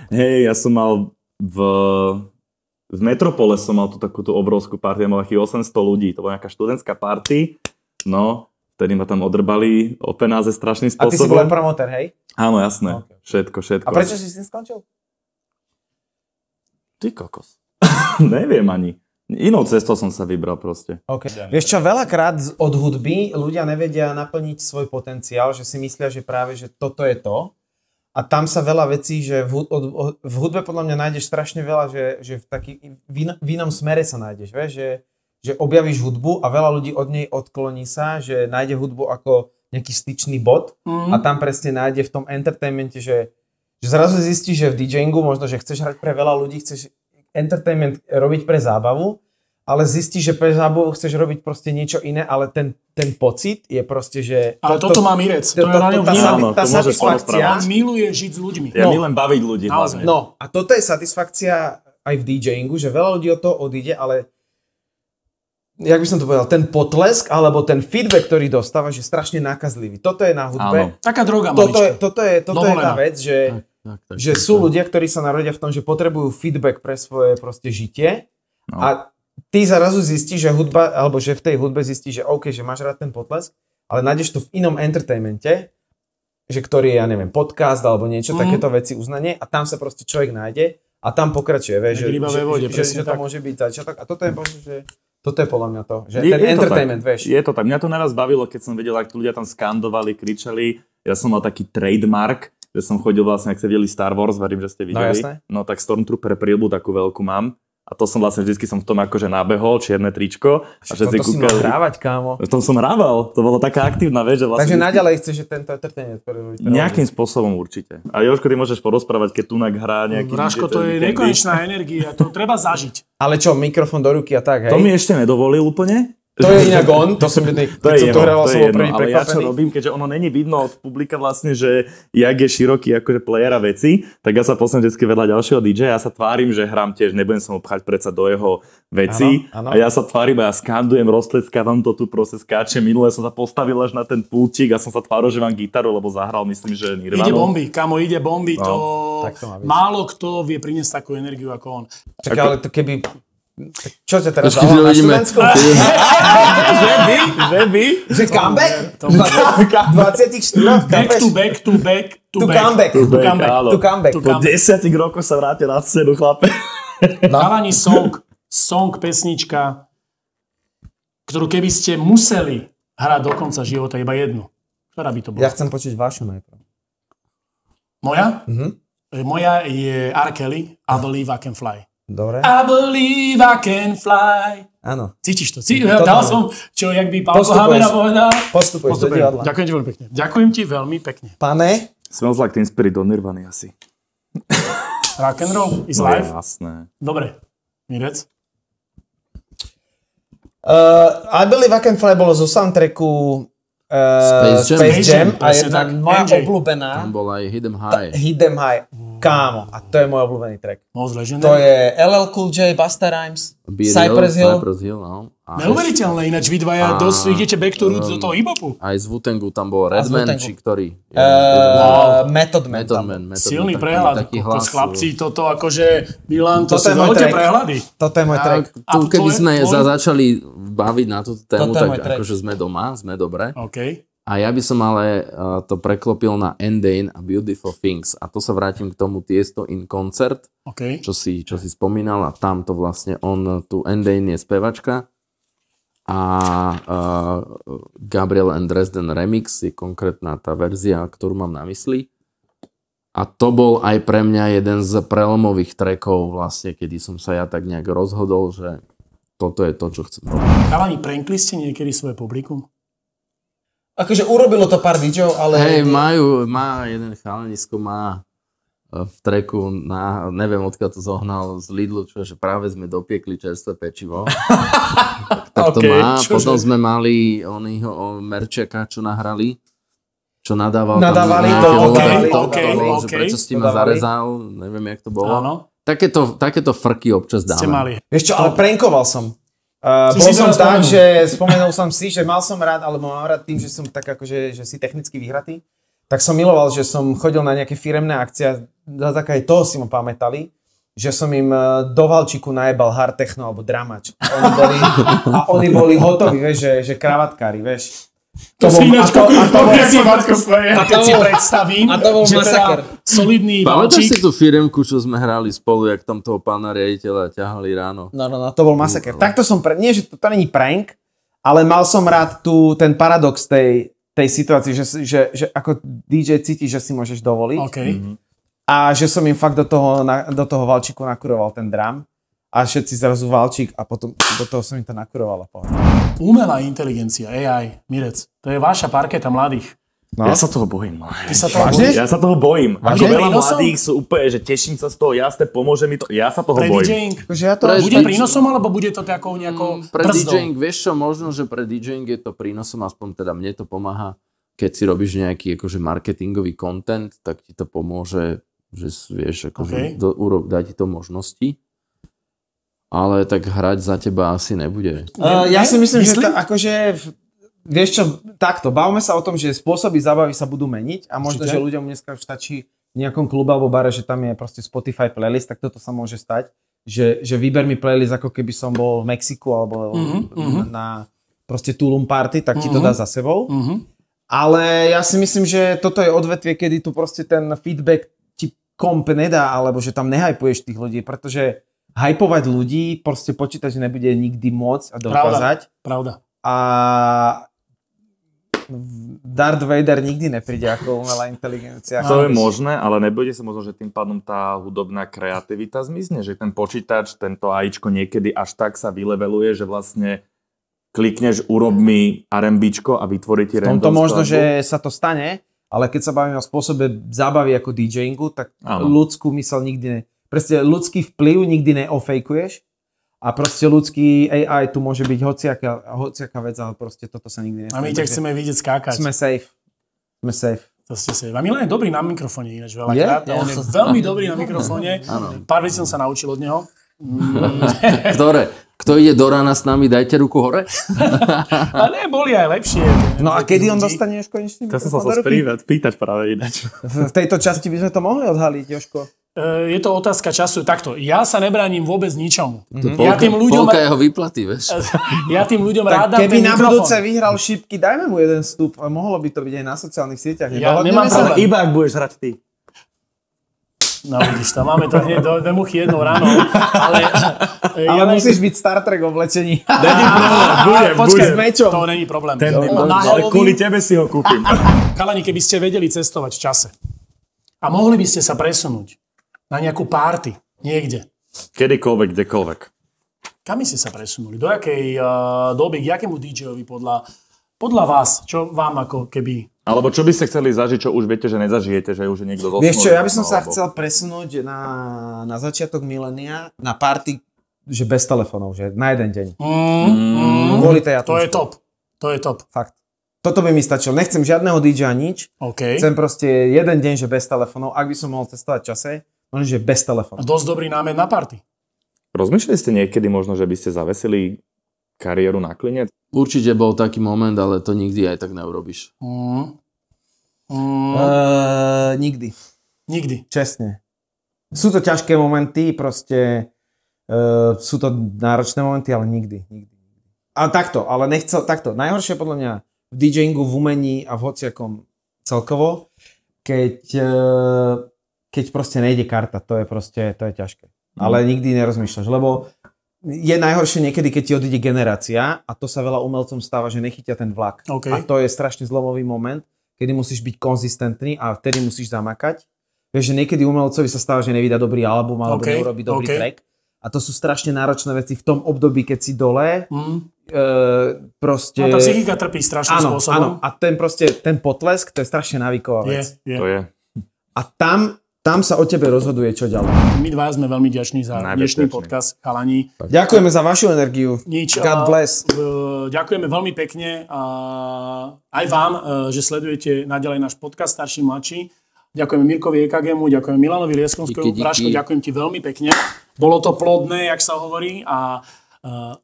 Hej, ja som mal v Metropole som mal tú takúto obrovskú party, ja mal takých 800 ľudí, to bola nejaká študentská party, no, vtedy ma tam odrbali o penáze strašným spôsobom. A ty si bol aj promoter, hej? Áno, jasné, okay. Všetko. A prečo si s tým skončil? Ty kokos. Neviem ani. Inou cestou som sa vybral proste. Okay. Vieš čo, veľakrát od hudby ľudia nevedia naplniť svoj potenciál, že si myslia, že práve, že toto je to. A tam sa veľa vecí, že v hudbe podľa mňa nájdeš strašne veľa, že v inom smere sa nájdeš, vieš, že objavíš hudbu a veľa ľudí od nej odkloní sa, že nájde hudbu ako nejaký styčný bod a tam presne nájde v tom entertainmente, že zrazu zistíš, že v DJingu možno, že chceš hrať pre veľa ľudí, chceš entertainment robiť pre zábavu, ale zistíš, že pre zábavu chceš robiť proste niečo iné, ale ten pocit je proste, že... Ale toto má Mirec, to je na ňom vnímam. Tá satisfakcia... On miluje žiť s ľuďmi. Ja milujem baviť ľudí hlavne. No, a toto je satisfakcia aj v DJingu, že veľa ľudí od toho odíde, ale jak by som to povedal, ten potlesk alebo ten feedback, ktorý dostáva, je strašne nákazlivý. Toto je na hudbe. Áno. Taká droga Toto je tá vec, že sú ľudia, ktorí sa narodia v tom, že potrebujú feedback pre svoje proste žitie a ty zrazu zistíš, že hudba, alebo že v tej hudbe zistíš, že OK, že máš rád ten potlesk, ale nájdeš to v inom entertainmente, že ktorý je, ja neviem, podcast alebo niečo, takéto veci, uznanie a tam sa proste človek nájde a tam pokračuje, vieš, že to môže byť začiatok a toto je možno, že toto je podľa mňa to, že ten entertainment, vieš. Je to tak, mňa to naraz bavilo, keď som videl, ak ľudia tam skandovali, kričali, ja som mal taký trademark, že som chodil vlastne, ak ste videli Star Wars, verím, že ste videli. No jasné. No tak Stormtrooper príľbu takú veľkú mám. A to som vlastne vždycky som v tom akože nabehol, čierne tričko. A toto si mal hrávať, kámo. V tom som hrával, to bolo taká aktívna vec, že vlastne... Takže naďalej chceš, že tento entertainment... Nejakým spôsobom určite. A Jožko, ty môžeš porozprávať, keď Tunak hrá nejaký... Bráško, to je nekonečná energia, to treba zažiť. Ale čo, mikrofón do ruky a tak, hej? To mi ešte nedovolil úplne. To je inak on, to som keď som to hrával, som bol prvý ale ja čo prekvapený. robím, keďže ono není vidno od publika vlastne, že jak je široký akože player a veci, tak ja sa posuniem vždycky vedľa ďalšieho DJ, ja sa tvárim, že hrám tiež, nebudem sa mu pchať predsa do jeho veci a ja sa tvárim a ja skandujem, roztleskávam to tu, proste skáčem. Minule som sa postavil až na ten pultík a som sa tváril, že mám gitaru, lebo zahral, myslím, že Nirvanu. Ide bomby, kamo, ide bomby, to málo kto vie priniesť takú energiu ako on. Čakaj, ale to keby... Čo ťa teraz Počkej, dalo na uvidíme. Slovensku? Že by? Že comeback? 24? Back to back. To comeback. Po 10 rokoch sa vrátil na scénu, chlape. Chalani, song, pesnička, ktorú keby ste museli hrať do konca života iba jednu. Ktorá by to bola? Ja chcem počuť vašu najprv. Moja? Moja je R. Kelly, I Believe I Can Fly. Dobre. I believe I can fly. Áno. Cítiš to? Dal som, čo, jak by Pálko Hamera povedal. Postupuješ do divadla. Ďakujem ti veľmi pekne. Ďakujem ti veľmi pekne. Pane? Smells Like Teen Spirit do Nirvany asi. Rock and roll is No life. jasné. Dobre. Mirec? I Believe I Can Fly bolo zo soundtracku Space Jam a jedna moja obľúbená Tam bol aj Hit 'em High. Hit 'em High. Kámo, a to je môj obľúbený track. Most Legendary. To je LL Cool J, Busta Rhymes, Cypress Hill. No. Neuveriteľné, ináč vy dvaja dosť idete back to roots do toho hip-hopu. Aj z Wu-Tangu tam bol Redman, či ktorý? Method Man. Silný prehľad. Taký hlas. Chlapci, toto akože, Milan, to Toto sú je môj veľké track. prehľady. Toto je môj track. Tu keby sme začali baviť na túto tému, Toto je môj tak track. akože sme doma, sme dobre. OK. A ja by som ale to preklopil na Endane a Beautiful Things. A to sa vrátim k tomu Tiesto in Concert, OK. čo si spomínal. A tam to vlastne tu Endane je spevačka a Gabriel and Dresden Remix je konkrétna tá verzia, ktorú mám na mysli. A to bol aj pre mňa jeden z prelomových trackov vlastne, kedy som sa ja tak nejak rozhodol, že toto je to, čo chcem robiť. Chalani, prankli ste niekedy svoje publikum? Akože urobilo to pár DJov, ale... Hej, má jeden chalanisko, má v tracku, neviem odkiaľ to zohnal z Lidlu, že práve sme dopiekli čerstvé pečivo. tak to Okay, má. čože? Potom sme mali onýho Merčeka, čo nahrali, čo nadávali že prečo si ma zarezal, neviem, jak to bolo. Áno. Takéto frky občas Ste dáme. mali. Vieš čo, ale prankoval som. Bol si som teraz tak, spomenul. že spomenul som si, že mal som rád, alebo mám rád tým, že som tak akože, že si technicky vyhratý, tak som miloval, že som chodil na nejaké firemné akcie, za také toho si ma pamätali, že som im do valčíku najebal hard techno alebo dramač. Oni boli hotoví, vieš, že kravatkári, vieš. To si ináč, keď si bol- predstavím, a to bol že masaker. teda solidný Pamätáš si valčík. tú firemku, čo sme hrali spolu, jak tam toho pána riaditeľa ťahali ráno? No, to bol masaker. Takto som, nie, že to není prank, ale mal som rád ten paradox tej situácii, že ako DJ cíti, že si môžeš dovoliť. OK. A že som im fakt do toho valčíku nakuroval ten drum. A všetci zrazu valčík a potom do toho som im to nakuroval. Umelá inteligencia, AI, Mirec, to je vaša parketa mladých. No. Ja sa toho bojím. Ty sa toho Vážne? bojíš? Ja sa toho bojím. Ako Vážne? veľa Prínosom? mladých sú úplne, že teším sa z toho, jasne, pomôže mi to. Ja sa toho Pre bojím. DJing? Akože ja to... Bude prínosom, alebo bude to takou nejakou Pre brzdou? DJing, vieš čo, možno, že pre DJing je to prínosom, aspoň teda mne to pomáha, keď si robíš nejaký akože marketingový content, tak ti to pomôže, že vieš, akože dá ti to možnosti. Ale tak hrať za teba asi nebude. Ja si myslím, že to, akože... Vieš čo, takto, bavme sa o tom, že spôsoby zábavy sa budú meniť a možno, že ľuďom dneska už stačí v nejakom klube alebo bare, že tam je proste Spotify playlist, tak toto sa môže stať, že vyber mi playlist, ako keby som bol v Mexiku alebo na proste Tulum party, tak ti to dá za sebou. Ale ja si myslím, že toto je odvetvie, kedy tu proste ten feedback ti komp nedá, alebo že tam nehypuješ tých ľudí, pretože hypovať ľudí proste počítač nebude nikdy môcť a dokázať. Pravda. A Darth Vader nikdy nepríde ako umelá inteligencia. To je možné, ale nebude sa možno, že tým pádom tá hudobná kreativita zmizne, že ten počítač, tento AIčko niekedy až tak sa vyleveluje, že vlastne klikneš, urob mi R&Bčko a vytvorí ti random skladbu. Možno, skladbu. že sa to stane, ale keď sa bavíme o spôsobe zábavy ako DJingu, tak ľudskú mysel nikdy proste ľudský vplyv nikdy neofejkuješ. A proste ľudský AI tu môže byť hociaká vec, ale proste toto sa nikdy nestane. A my ťa chceme vidieť skákať. Sme safe. To ste safe. A Milan je dobrý na mikrofóne ináč veľakrát. On je veľmi dobrý na mikrofóne. Pár vecí som sa naučil od neho. Ktoré? Kto ide do rána s nami, dajte ruku hore? A ne, boli aj lepšie. No a kedy on dostane už konečne? To som sa spýtať práve ináč. V tejto časti by sme to mohli odhaliť, Jožko. Je to otázka času. Takto, ja sa nebránim vôbec ničomu. Polka jeho výplaty, vieš. Ja tým ľuďom rád dám keby ten na mikrofón. budúce vyhral šipky, dajme mu jeden vstup. Mohlo by to byť aj na sociálnych sieťach. Ja nemám Ale iba ak budeš hrať ty. No vidíš to, máme to hneď do muchy jednou ráno. Ale musíš byť Star Trek oblečení. Počkaj, s mečom. to není problém. Ale kvôli tebe si ho kúpim. Chalani, keby ste vedeli cestovať v čase a mohli by ste sa presunúť na nejakú party niekde. Kedykoľvek, kdekoľvek. Kam ste sa presunuli? Do jakej doby, k jakému DJ-ovi podľa vás? Čo vám ako keby... Alebo čo by ste chceli zažiť, čo už viete, že nezažijete, že už je niekto zosnul? Vieš čo, ja by som sa chcel presunúť na začiatok milénia, na party, že bez telefónov, že na jeden deň. Kvôli tej atmosfére. To je top. Fakt. Toto by mi stačilo. Nechcem žiadneho DJ nič. Okay. Chcem proste jeden deň, že bez telefónov. Ak by som mohol cestovať v čase, možno, že bez telefónov. Dosť dobrý námed na party. Rozmýšľali ste niekedy možno, že by ste zavesili kariéru na klinec? Určite bol taký moment, ale to nikdy aj tak neurobíš. Nikdy. Čestne. Sú to ťažké momenty, proste sú to náročné momenty, ale nikdy. Ale takto, Najhoršie podľa mňa v DJingu, v umení a v hociakom celkovo, keď proste nejde karta, to je ťažké. Ale nikdy nerozmýšľaš, lebo je najhoršie niekedy, keď ti odíde generácia a to sa veľa umelcom stáva, že nechytia ten vlak. Okay. A to je strašne zlomový moment, kedy musíš byť konzistentný a vtedy musíš zamakať. Vieš, že niekedy umelcovi sa stáva, že nevydá dobrý album alebo neurobí dobrý track. A to sú strašne náročné veci v tom období, keď si dole. Proste... No tá psychika trpí strašným spôsobom. Áno. A ten potlesk, to je strašne návyková vec. To je. A tam sa o tebe rozhoduje, čo ďalej. My dva sme veľmi vďační za dnešný podcast, chalani. Ďakujeme za vašu energiu. God bless. Ďakujeme veľmi pekne aj vám, že sledujete naďalej náš podcast Starší mladší. Ďakujeme Mirkovi EKGmu, ďakujeme Milanovi Lieskovskému. Praško, ďakujem ti veľmi pekne. Bolo to plodné, jak sa hovorí. A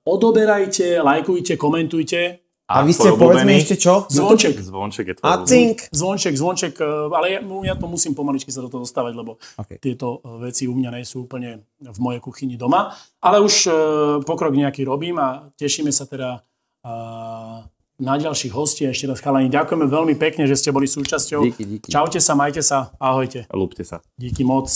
odoberajte, lajkujte, komentujte. A vy ste, povedzme ešte čo? Zvonček je tvoj ľúbim. Zvonček, ale ja to musím pomaličky sa do toho dostávať, lebo tieto veci u mňa nie sú úplne v mojej kuchyni doma. Ale už pokrok nejaký robím a tešíme sa teda na ďalších hostí. Ešte raz, chalani, ďakujeme veľmi pekne, že ste boli súčasťou. Díky. Čaute sa, majte sa, ahojte. Ľúbte sa. Díky moc.